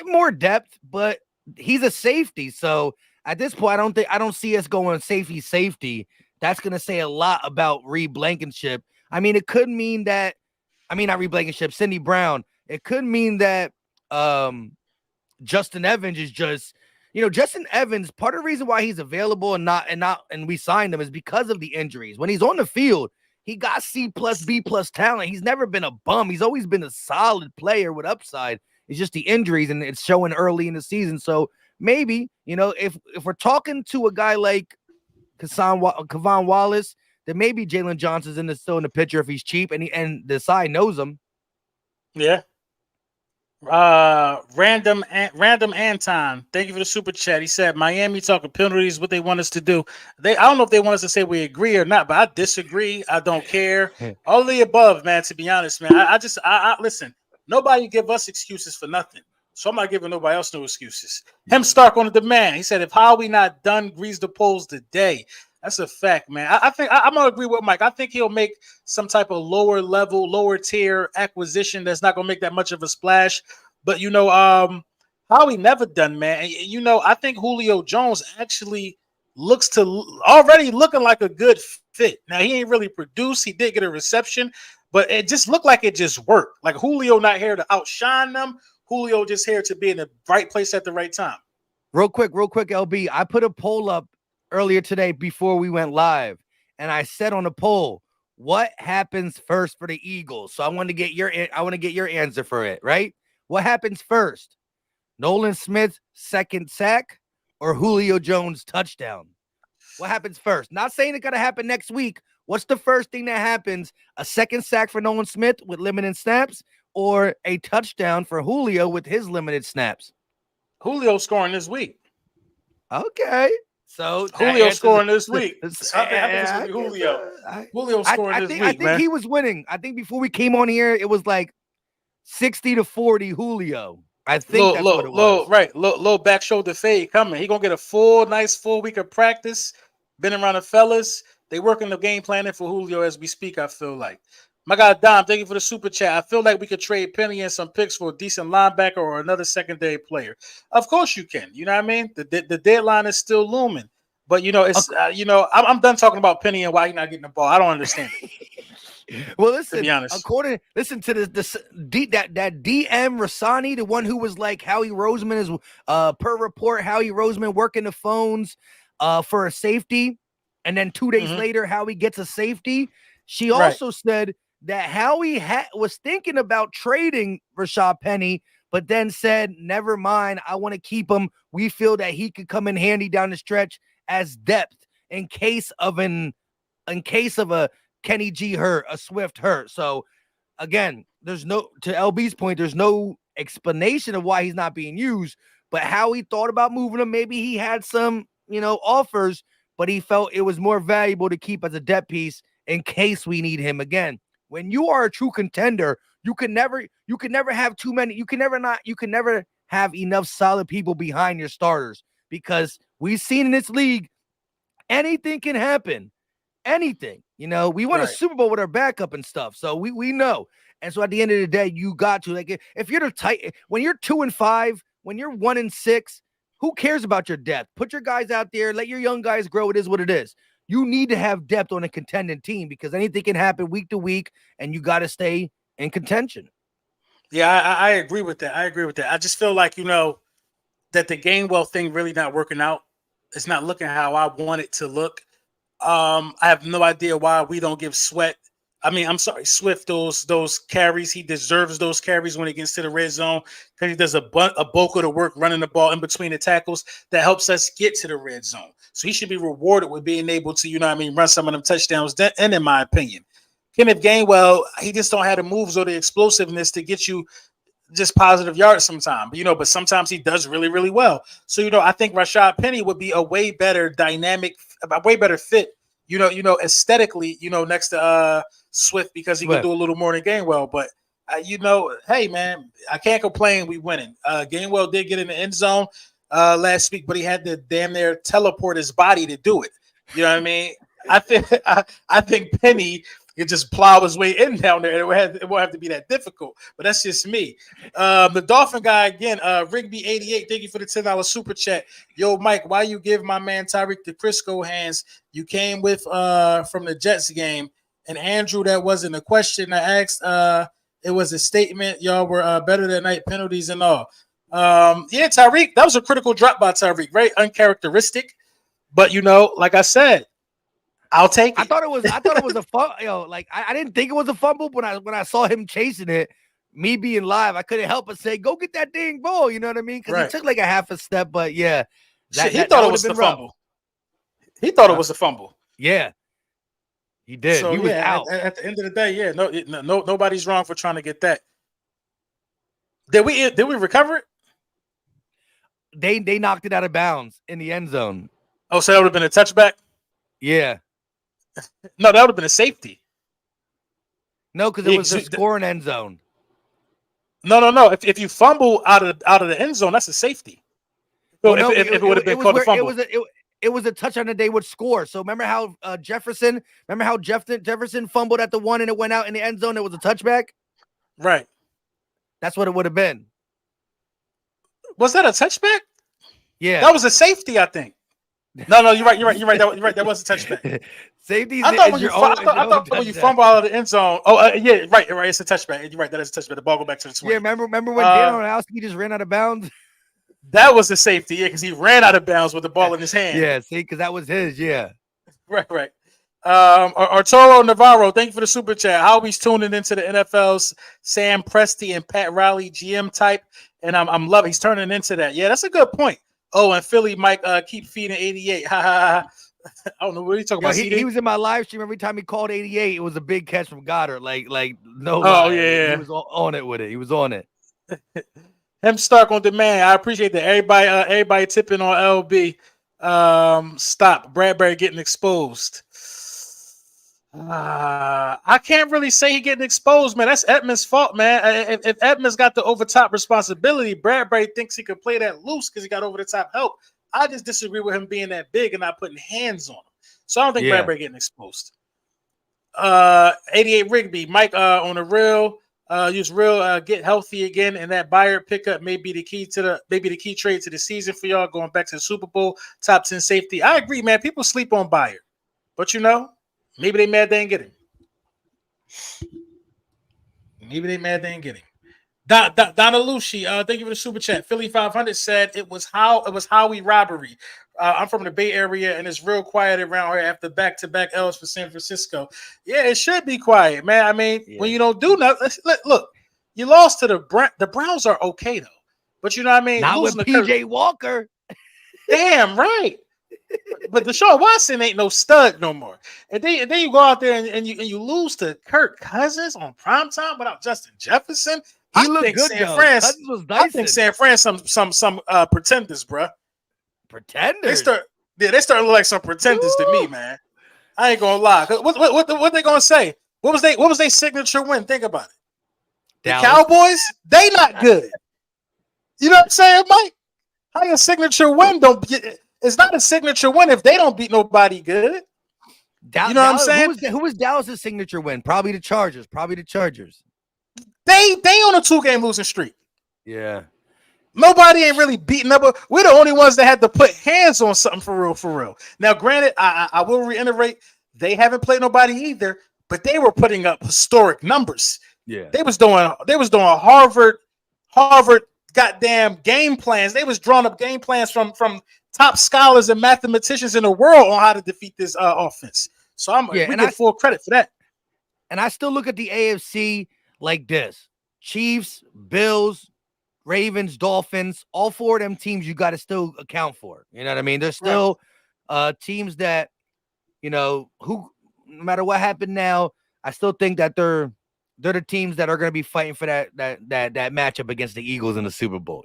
More depth, but he's a safety. So at this point, I don't see us going safety. That's going to say a lot about Reed Blankenship. I mean, it could mean that, not Reed Blankenship, Cindy Brown. It could mean that Justin Evans is just, Justin Evans, part of the reason why he's available and we signed him is because of the injuries. When he's on the field, he got C+, B+ talent. He's never been a bum. He's always been a solid player with upside. It's just the injuries, and it's showing early in the season. So maybe, if we're talking to a guy like Kavon Wallace, then maybe Jalen Johnson's still in the picture if he's cheap and the side knows him. Yeah. Random Anton, thank you for the super chat. He said Miami talking penalties, what they want us to do. I don't know if they want us to say we agree or not, but I disagree. I don't care. All of the above, man. To be honest, man, I listen. Nobody give us excuses for nothing, so I'm not giving nobody else no excuses. Him Stark on the demand. He said if Howie not done, grease the polls today. That's a fact, man. I think I'm gonna agree with Mike. I think he'll make some type of lower level, lower tier acquisition that's not gonna make that much of a splash. But Howie never done, man. And, I think Julio Jones actually already looking like a good fit. Now he ain't really produced. He did get a reception, but it just looked like it just worked. Like Julio not here to outshine them. Julio just here to be in the right place at the right time. Real quick, LB. I put a poll up earlier today before we went live, and I said on the poll, what happens first for the Eagles? So I want to get your answer for it, right? What happens first? Nolan Smith's second sack or Julio Jones' touchdown? What happens first? Not saying it's going to happen next week. What's the first thing that happens? A second sack for Nolan Smith with limited snaps or a touchdown for Julio with his limited snaps? Julio scoring this week. Okay. So Julio scoring this week. I think it's going to be Julio. Julio scoring this week, I think he was winning. I think before we came on here, it was like 60-40 Julio. I think that's what it was. Right. Little back shoulder fade coming. He going to get a nice full week of practice. Been around the fellas. They working the game planning for Julio as we speak, I feel like. My guy, Dom, thank you for the super chat. I feel like we could trade Penny and some picks for a decent linebacker or another secondary player. Of course you can. You know what I mean? The deadline is still looming. But, it's, I'm done talking about Penny and why he's not getting the ball. I don't understand it. Well, listen, to be honest. Listen to that DM Rasani, the one who was like Howie Roseman is, per report, Howie Roseman working the phones for a safety. And then 2 days later, Howie gets a safety. She also said that Howie was thinking about trading Rashad Penny, but then said, never mind, I want to keep him. We feel that he could come in handy down the stretch as depth in case of a Kenny G hurt, a Swift hurt. So again, to LB's point, there's no explanation of why he's not being used, but Howie thought about moving him. Maybe he had some, offers, but he felt it was more valuable to keep as a depth piece in case we need him again. When you are a true contender, you can never have too many. You can never have enough solid people behind your starters, because we've seen in this league, anything can happen. Anything, we won a Super Bowl with our backup and stuff. So we know. And so at the end of the day, you got to, like, if you're when you're 2-5, when you're 1-6, who cares about your depth? Put your guys out there, let your young guys grow. It is what it is. You need to have depth on a contending team because anything can happen week to week, and you got to stay in contention. Yeah, I agree with that. I just feel like, that the Gainwell thing really not working out. It's not looking how I want it to look. I have no idea why we don't give Swift those carries. He deserves those carries when he gets to the red zone because he does a bulk of the work running the ball in between the tackles that helps us get to the red zone. So he should be rewarded with being able to, run some of them touchdowns. And in my opinion, Kenneth Gainwell, he just don't have the moves or the explosiveness to get you just positive yards sometimes. But sometimes he does really, really well. So, I think Rashad Penny would be a way better dynamic, a way better fit, aesthetically, next to Swift, because he could do a little more than Gainwell. But, hey, man, I can't complain. We winning. Gainwell did get in the end zone last week, but he had to damn near teleport his body to do it. You know what I mean? I think Penny can just plow his way in down there. It won't have to be that difficult. But that's just me. The Dolphin guy again, Rigby88. Thank you for the $10 super chat. Yo, Mike, why you give my man Tyreek the Crisco hands you came with from the Jets game? And Andrew, that wasn't a question I asked. It was a statement. Y'all were better than night penalties and all. Yeah, Tyreek, that was a critical drop by Tyreek. Very uncharacteristic. But like I said, I'll take it. I thought it was a fumble. I didn't think it was a fumble when I saw him chasing it. Me being live, I couldn't help but say, "Go get that dang ball." You know what I mean? Because he took like a half a step, but yeah, he thought it was the fumble. He thought it was a fumble. Yeah, he did. So, he was out. At the end of the day, yeah, nobody's wrong for trying to get that. Did we recover it? They knocked it out of bounds in the end zone. Oh, so that would have been a touchback? Yeah. No, that would have been a safety. No, because it was the scoring end zone. No. If you fumble out of the end zone, that's a safety. So well, if it would have been called a fumble. It was a touchdown that they would score. So remember how Jefferson fumbled at the one and it went out in the end zone? It was a touchback. Right. That's what it would have been. Was that a touchback? Yeah. That was a safety, I think. No, you're right. That was a touchback. Safety I thought when is you your own, I thought when you fumble out of the end zone. Oh, yeah, right. It's a touchback. You're right. That is a touchback. The ball go back to the 20. Yeah, remember when Dan Orlowski just ran out of bounds? That was a safety, yeah, because he ran out of bounds with the ball in his hand. Yeah, see, because that was his, yeah. Right. Arturo Navarro, thank you for the super chat. Howie's tuning into the NFL's Sam Presti and Pat Riley GM type, and I'm loving. He's turning into that. Yeah, that's a good point. Oh, and Philly might keep feeding 88. Ha ha ha. I don't know what are you talking about. He was in my live stream every time he called 88. It was a big catch from Goddard. Like no. Oh yeah, he was on it with it. He was on it. Him Stark on demand. I appreciate that. Everybody tipping on LB. Stop. Bradbury getting exposed. I can't really say he getting exposed, man. That's Edmonds' fault, man. If Edmonds got the over top responsibility, Bradbury thinks he could play that loose because he got over the top help. I just disagree with him being that big and not putting hands on him. So I don't think Bradbury getting exposed. 88 Rigby, Mike on the real. Use real get healthy again, and that Byard pickup may be the key trade to the season for y'all going back to the Super Bowl. Top 10 safety. I agree, man. People sleep on Byard, but maybe they mad they ain't get him. Donna Lucy, thank you for the super chat. Philly 500 said it was Howie robbery. I'm from the Bay Area, and it's real quiet around here after back-to-back L's for San Francisco. Yeah, it should be quiet, man. I mean, when you don't do nothing, look, you lost to the Browns are okay though, but you know what I mean. Not with PJ Walker. Damn right. But Deshaun Watson ain't no stud no more. And then you go out there and you lose to Kirk Cousins on primetime without Justin Jefferson. He looked good though. Cousins was I think San Fran some pretenders, bro. Pretenders. They start to look like some pretenders to me, man. I ain't gonna lie. What they gonna say? What was their signature win? Think about it. Dallas. The Cowboys, they not good. You know what I'm saying, Mike? How your signature win don't get? It's not a signature win if they don't beat nobody good. You know what I'm saying? Who was Dallas' signature win? Probably the Chargers. They on a 2-game losing streak. Yeah. Nobody ain't really beating up. We're the only ones that had to put hands on something for real. Now, granted, I will reiterate, they haven't played nobody either, but they were putting up historic numbers. Yeah. They was doing Harvard goddamn game plans. They was drawing up game plans from top scholars and mathematicians in the world on how to defeat this offense. So we get full credit for that. And I still look at the AFC like this: Chiefs, Bills, Ravens, Dolphins, all four of them teams you got to still account for. You know what I mean? There's still teams that, who no matter what happened now, I still think that they're the teams that are going to be fighting for that matchup against the Eagles in the Super Bowl.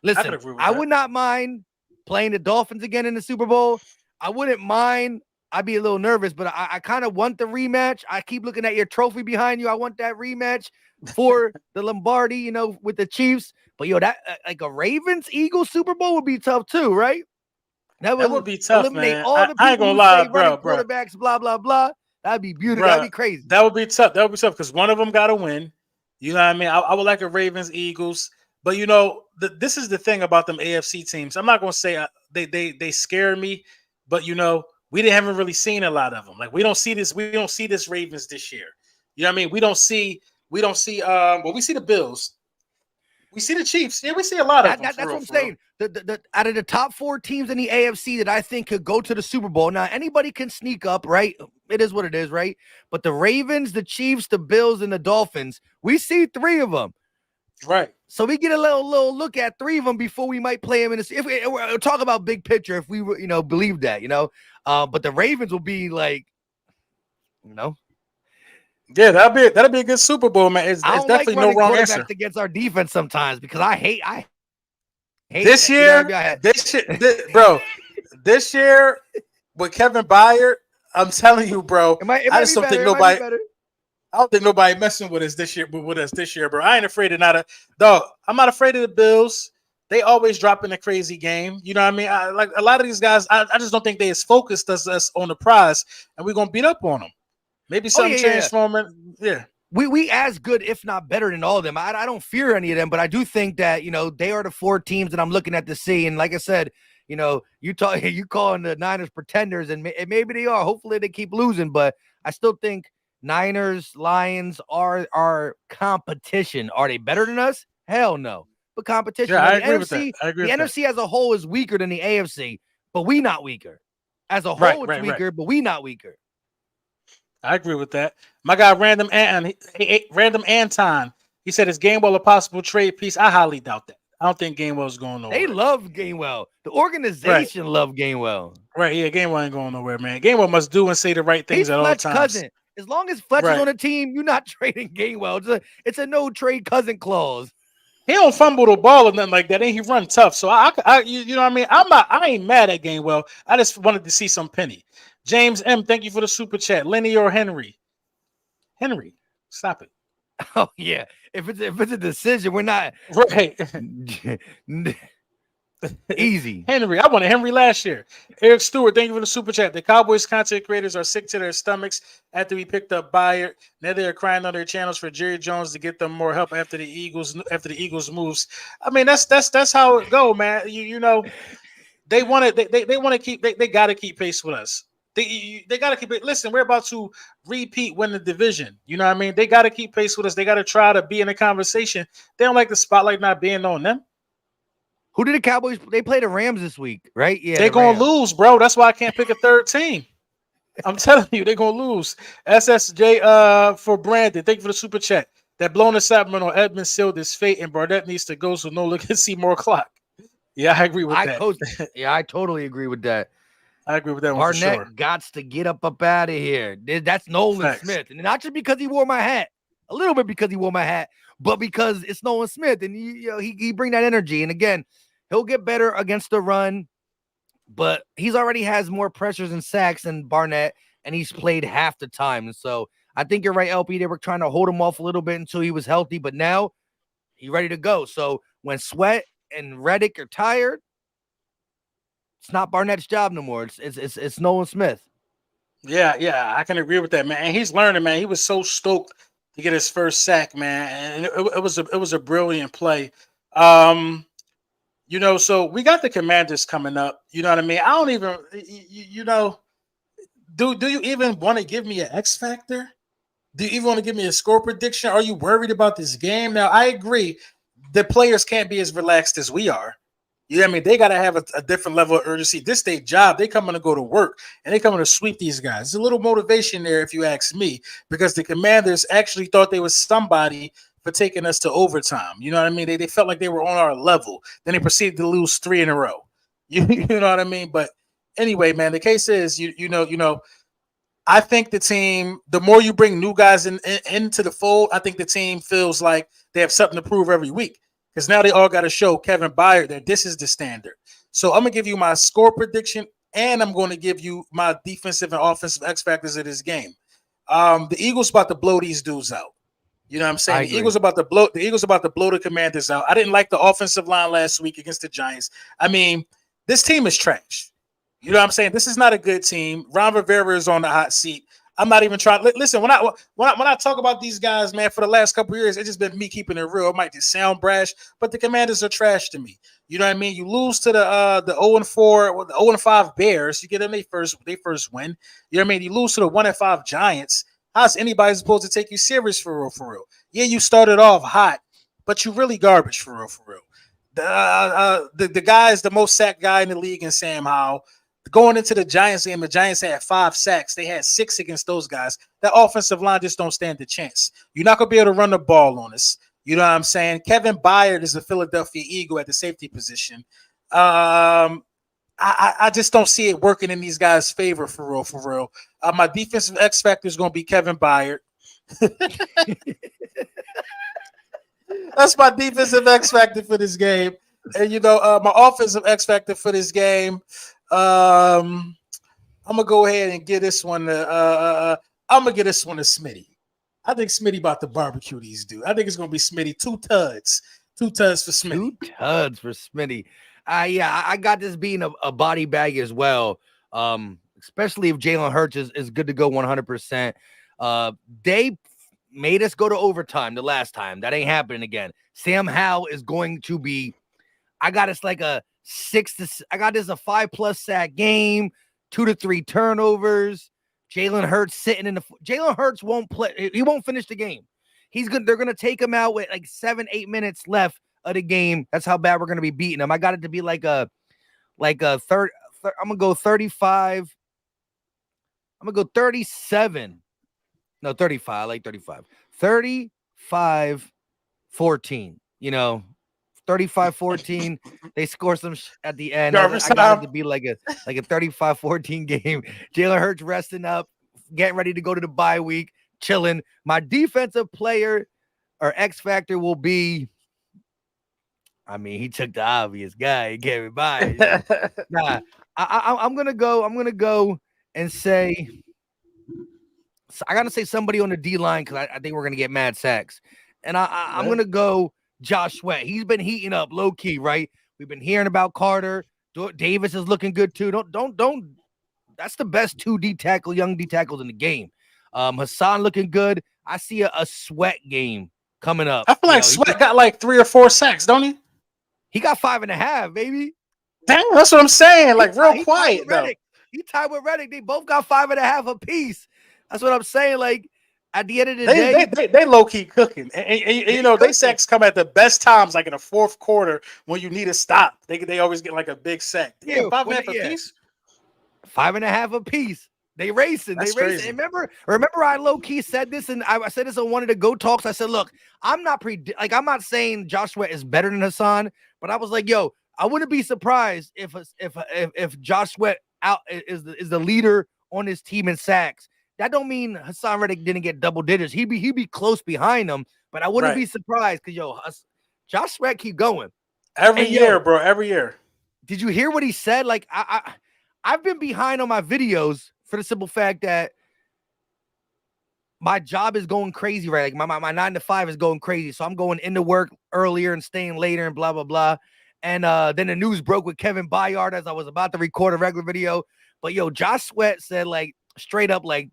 Listen, I would not mind playing the Dolphins again in the Super Bowl. I wouldn't mind. I'd be a little nervous, but I kind of want the rematch. I keep looking at your trophy behind you. I want that rematch for the Lombardi, with the Chiefs. But that like a Ravens-Eagles Super Bowl would be tough too, right? That would be tough, eliminate man. All the people I ain't gonna lie, bro. Quarterbacks, blah blah blah. That'd be beautiful. That'd be crazy. That would be tough. Because one of them got to win. You know what I mean? I would like a Ravens-Eagles, but this is the thing about them AFC teams. I'm not gonna say they scare me, but we haven't really seen a lot of them. Like we don't see this Ravens this year. You know what I mean? We don't see we see the Bills. We see the Chiefs. Yeah, we see a lot of them. That's what I'm saying. The out of the top 4 teams in the AFC that I think could go to the Super Bowl. Now, anybody can sneak up, right? It is what it is, right? But the Ravens, the Chiefs, the Bills, and the Dolphins, we see 3 of them. Right. So we get a little look at 3 of them before we might play them in this. If we talk about big picture, if we believe that, but the Ravens will be like, Yeah, that'll be a good Super Bowl, man. It's definitely no wrong answer against our defense sometimes because I hate this year. This year with Kevin Byard, I'm telling you, bro. I just don't think nobody. I don't think nobody messing with us this year. Bro. I ain't afraid of I'm not afraid of the Bills. They always drop in a crazy game. You know what I mean? Like a lot of these guys, I just don't think they as focused as us on the prize, and we're gonna beat up on them. Maybe something changed for them. Yeah. We as good, if not better than all of them. I don't fear any of them, but I do think that, they are the 4 teams that I'm looking at to see. And like I said, you calling the Niners pretenders, and maybe they are. Hopefully they keep losing, but I still think Niners, Lions are competition. Are they better than us? Hell no. But competition. Yeah, I The agree with that. NFC, I agree the with that. NFC as a whole is weaker than the AFC, but we not weaker. As a Right, whole, it's right, right. weaker, but we not weaker. I agree with that. My guy, Random Anton, he said, "Is Gainwell a possible trade piece?" I highly doubt that. I don't think Gainwell's going They nowhere. love Gainwell. The Right, organization love Gainwell. right. Yeah, Gainwell ain't going nowhere, man. Gainwell must do and say the right things He's at all Fletch times. cousin. As long as Fletch is Right. on the team, you're not trading Gainwell. It's a no trade cousin clause. He don't fumble the ball or nothing like that, and he run tough. So you know what I mean. I ain't mad at Gainwell. I just wanted to see some penny. James M, thank you for the super chat. Lenny or Henry? Henry, stop it. Oh yeah. If it's a decision, we're not Right. easy. Henry, I wanted Henry last year. Eric Stewart, thank you for the super chat. The Cowboys content creators are sick to their stomachs after we picked up Byard. Now they are crying on their channels for Jerry Jones to get them more help after the Eagles moves. I mean, that's how it go, man. You know, they want to they want to keep they got to keep pace with us. They got to keep it. Listen, we're about to repeat win the division. You know what I mean? They got to keep pace with us. They got to try to be in the conversation. They don't like the spotlight not being on them. Who did the Cowboys? They play the Rams this week, right? Yeah, They're going to lose, bro. That's why I can't pick a third team. I'm telling you, they're going to lose. SSJ for Brandon. Thank you for the super chat. That blown assignment on Edmund sealed his fate, and Barnett needs to go so Nola can see more clock. Yeah, I agree with that. I totally agree with that. I agree with that Barnett one for sure. Gots to get up out of here. That's Nolan Smith. And not just because he wore my hat. A little bit because he wore my hat, but because it's Nolan Smith. And he bring that energy. And again, he'll get better against the run, but he's already has more pressures and sacks than Barnett, and he's played half the time. And so I think you're right, LP. They were trying to hold him off a little bit until he was healthy, but now he's ready to go. So when Sweat and Reddick are tired, it's not Barnett's job no more. It's Nolan Smith. Yeah, I can agree with that, man. And he's learning, man. He was so stoked to get his first sack, man, and it was a brilliant play. You know, so we got the Commanders coming up. You know what I mean? I don't even, you know, do you even want to give me an X factor? Do you even want to give me a score prediction? Are you worried about this game? Now, I agree, the players can't be as relaxed as we are. You know what I mean? They got to have a different level of urgency. This their job. They coming to go to work, and they coming to sweep these guys. There's a little motivation there, if you ask me, because the Commanders actually thought they was somebody for taking us to overtime. You know what I mean? They felt like they were on our level. Then they proceeded to lose 3 in a row. You know what I mean? But anyway, man, the case is, you know, I think the team, the more you bring new guys into the fold, I think the team feels like they have something to prove every week. Because now they all got to show Kevin Byard that this is the standard. So I'm going to give you my score prediction, and I'm going to give you my defensive and offensive X factors of this game. The Eagles about to blow these dudes out. You know what I'm saying? The Eagles about to blow the Commanders out. I didn't like the offensive line last week against the Giants. I mean, this team is trash. You know what I'm saying? This is not a good team. Ron Rivera is on the hot seat. I'm not even trying. Listen, when I talk about these guys, man, for the last couple of years, it's just been me keeping it real. It might just sound brash, but the Commanders are trash to me. You know what I mean? You lose to the 0-4, the 0-5 Bears. You get them their first win. You know what I mean? You lose to the 1-5 Giants. How's anybody supposed to take you serious for real? For real? Yeah, you started off hot, but you really garbage for real. For real. The guy is the most sacked guy in the league in Sam Howell. Going into the Giants game, the Giants had 5 sacks. They had 6 against those guys. That offensive line just don't stand a chance. You're not going to be able to run the ball on us. You know what I'm saying? Kevin Byard is a Philadelphia Eagle at the safety position. I just don't see it working in these guys' favor for real. My defensive X factor is going to be Kevin Byard. That's my defensive X factor for this game. And, you know, my offensive X factor for this game, I'm gonna go ahead and give this one to Smitty. I think Smitty about to barbecue these dudes. I think it's gonna be Smitty. 2 tuds for Smitty. 2 tuds for Smitty. I got this being a body bag as well. Especially if Jalen Hurts is good to go 100%. They made us go to overtime the last time. That ain't happening again. Sam Howell is going to be. I got us like a I got this a 5+ sack game, 2 to 3 turnovers. Jalen Hurts sitting in the Jalen Hurts won't play. He won't finish the game. They're gonna take him out with like 7-8 minutes left of the game. That's how bad we're gonna be beating him. I got it to be like a third. I'm gonna go 35. I'm gonna go 37. No, 35. I like 35. 35 14. 35-14. They score some at the end. I got it to be like a 35-14 game. Jalen Hurts resting up, getting ready to go to the bye week, chilling. My defensive player or X factor will be. I mean, he took the obvious guy. He gave it by. Nah, I'm gonna go and say. I gotta say somebody on the D line because I think we're gonna get mad sacks, and I'm gonna go Josh Sweat. He's been heating up low key, right? We've been hearing about Carter. Davis is looking good too. Don't. That's the best young D tackles in the game. Hassan looking good. I see a Sweat game coming up. I feel like Sweat got like 3 or 4 sacks, don't he? He got 5.5, baby. Damn, that's what I'm saying. Like real quiet though. He tied with Reddick. They both got 5.5 apiece. That's what I'm saying. Like at the end of the day, they low key cooking, and they sacks come at the best times, like in the fourth quarter when you need a stop. They always get like a big sack. Yeah, 5.5 apiece. 5.5 apiece. They racing. That's they racing. Remember I low key said this, and I said this on one of the Go Talks. I said, look, I'm not saying Joshua is better than Hassan, but I was like, yo, I wouldn't be surprised if Joshua is the leader on his team in sacks. That don't mean Hassan Reddick didn't get double digits. He'd be close behind him, but I wouldn't be surprised because Josh Sweat keep going every year, bro. Every year. Did you hear what he said? Like I've been behind on my videos for the simple fact that my job is going crazy, right? Like my 9 to 5 is going crazy, so I'm going into work earlier and staying later and blah blah blah. And then the news broke with Kevin Byard as I was about to record a regular video. But yo, Josh Sweat said like straight up like.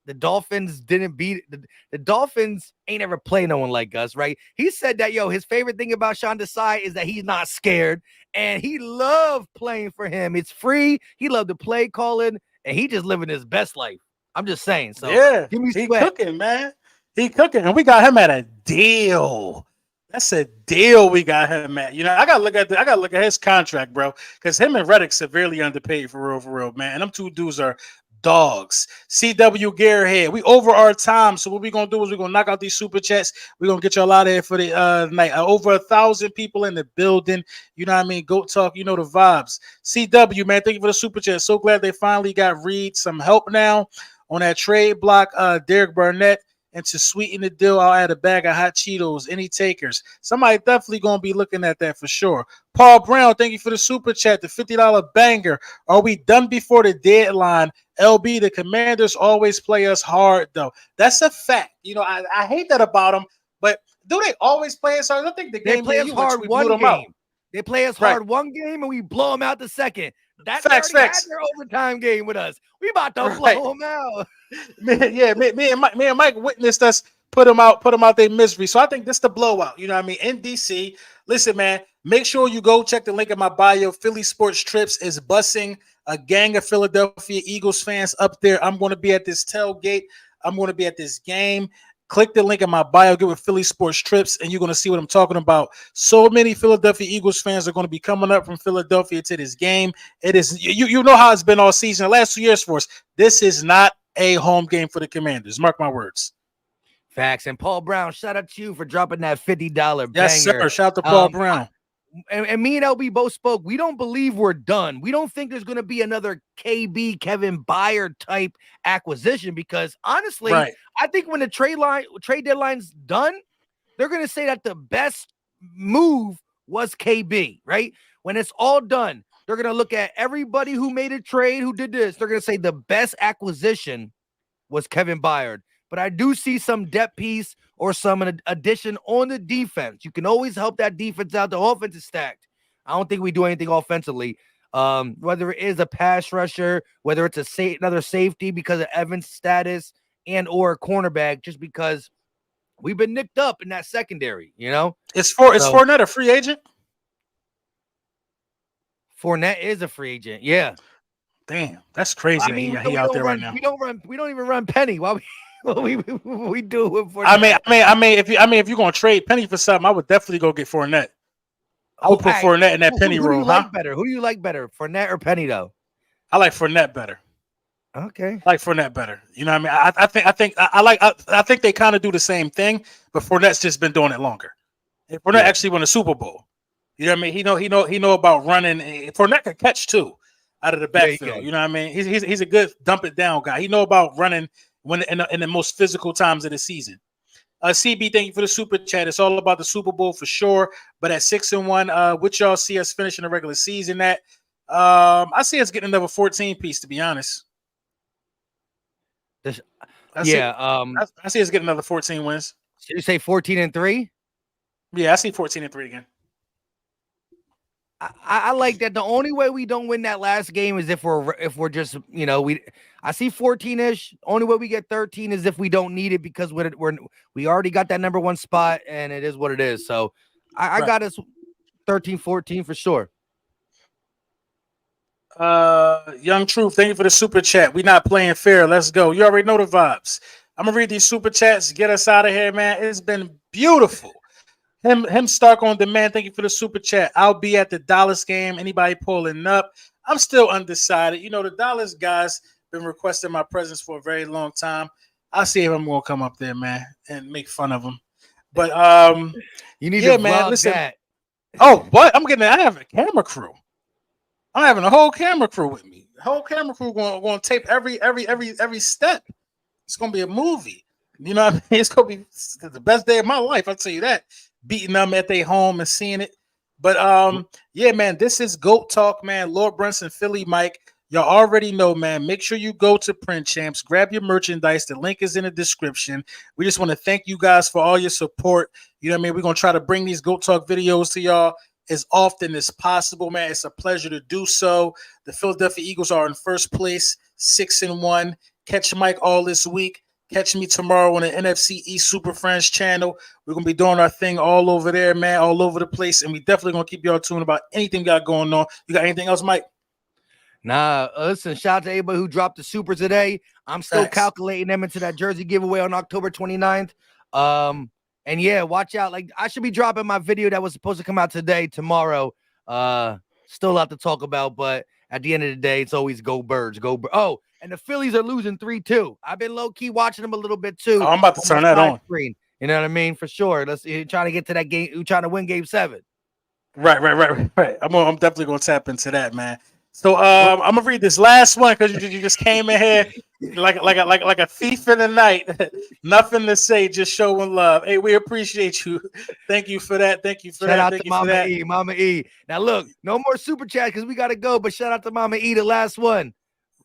The Dolphins didn't beat the Dolphins ain't ever play no one like us, right? He said that, his favorite thing about Sean Desai is that he's not scared and he loved playing for him. It's free. He loved the play calling and he just living his best life. I'm just saying. So yeah, give me Sweat. Cooking, man. He cooking, and we got him at a deal. That's a deal we got him at. I gotta look at his contract, bro, because him and Reddick severely underpaid for real, man. And them two dudes are dogs. CW Gearhead, we over our time, so what we're gonna do is we're gonna knock out these super chats. We're gonna get y'all out of here for the night. Over 1,000 people in the building. You know what I mean? Goat talk, the vibes. CW, man, thank you for the super chat. So glad they finally got Reed some help now on that trade block. Derek Barnett. And to sweeten the deal, I'll add a bag of hot Cheetos. Any takers? Somebody definitely going to be looking at that for sure. Paul Brown, thank you for the super chat, the $50 banger. Are we done before the deadline? LB, the Commanders always play us hard, though. That's a fact. I hate that about them, but do they always play us hard? I think the game they play us hard one game. They play us hard one game, and we blow them out the second. That facts. Had their overtime game with us. We about to blow them out. Me and Mike witnessed us put them out their misery. So I think this is the blowout. You know what I mean? In DC. Listen, man, make sure you go check the link in my bio. Philly Sports Trips is bussing a gang of Philadelphia Eagles fans up there. I'm going to be at this tailgate. I'm going to be at this game. Click the link in my bio, get with Philly Sports Trips, and you're going to see what I'm talking about. So many Philadelphia Eagles fans are going to be coming up from Philadelphia to this game. It is, you know how it's been all season, the last 2 years for us. This is not a home game for the Commanders. Mark my words. Facts. And Paul Brown, shout out to you for dropping that $50 banger. Yes, sir. Shout out to Paul Brown. And me and LB both spoke. We don't believe we're done. We don't think there's going to be another KB Kevin Byard type acquisition because honestly, I think when the trade deadline's done, they're going to say that the best move was KB, right? When it's all done, they're going to look at everybody who made a trade, who did this. They're going to say the best acquisition was Kevin Byard. But I do see some depth piece or some addition on the defense. You can always help that defense out. The offense is stacked. I don't think we do anything offensively. Whether it is a pass rusher, whether it's another safety because of Evans' status and or a cornerback, just because we've been nicked up in that secondary, Is Fournette a free agent? Fournette is a free agent. Yeah. Damn, that's crazy I that mean, he out there right now. we don't even run Penny. Why we do it with I Fournette? mean, if you're gonna trade Penny for something, I would definitely go get Fournette. I would put All right, Fournette in that Penny who do you role, huh? like better? Who do you like better, Fournette or Penny though? I like Fournette better. Okay. I like Fournette better. You know what I mean? I think they kind of do the same thing, but Fournette's just been doing it longer. And Fournette actually won a Super Bowl. You know what I mean? He know about running. Fournette can catch too out of the backfield. You know what I mean? He's a good dump it down guy. He know about running when in the most physical times of the season. CB, thank you for the super chat. It's all about the Super Bowl for sure. But at 6-1, which y'all see us finishing the regular season at? I see us getting another 14 piece, to be honest. I see us getting another 14 wins. So you say 14-3? Yeah, I see 14-3 again. I like that. The only way we don't win that last game is if we're just, you know, I see 14-ish. Only way we get 13 is if we don't need it because we already got that number 1 spot and it is what it is. So I got us 13-14 for sure. Young Truth, thank you for the super chat. We not playing fair. Let's go. You already know the vibes. I'm gonna read these super chats. Get us out of here, man. It's been beautiful. Him Stark on demand. Thank you for the super chat. I'll be at the Dallas game. Anybody pulling up? I'm still undecided. You know, the Dallas guys been requesting my presence for a very long time. I'll see if I'm gonna come up there, man, and make fun of them. But you need to vlog that. Oh, what? I have a camera crew. I'm having a whole camera crew with me. The whole camera crew going to tape every step. It's gonna be a movie. You know what I mean? It's gonna be the best day of my life. I'll tell you that. Beating them at their home and seeing it. But yeah, man, this is GOAT Talk, man. Lord Brunson, Philly Mike. Y'all already know, man. Make sure you go to Print Champs, grab your merchandise. The link is in the description. We just want to thank you guys for all your support. You know what I mean? We're gonna try to bring these GOAT Talk videos to y'all as often as possible, man. It's a pleasure to do so. The Philadelphia Eagles are in first place, 6-1. Catch Mike all this week. Catch me tomorrow on the NFC East Super Friends channel. We're going to be doing our thing all over there, man, all over the place. And we definitely going to keep y'all tuned about anything we got going on. You got anything else, Mike? Nah, listen, shout out to everybody who dropped the super today. I'm still calculating them into that jersey giveaway on October 29th. And yeah, watch out. Like, I should be dropping my video that was supposed to come out tomorrow. Still a lot to talk about, but at the end of the day, it's always go Birds, go Birds. Oh, and the Phillies are losing 3-2. I've been low-key watching them a little bit too. Oh, I'm about to turn that on. Screen. You know what I mean? For sure. Let's trying to get to that game. We're trying to win game 7. Right. I'm definitely gonna tap into that, man. So I'm gonna read this last one because you just came in here like a thief in the night. Nothing to say, just showing love. Hey, we appreciate you. Thank you for that. Thank you for shout that. Shout out to Mama E. Now look, no more super chat because we gotta go. But shout out to Mama E, the last one.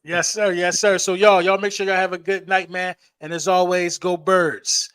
Yes, sir. Yes, sir. So y'all make sure y'all have a good night, man. And as always, go Birds.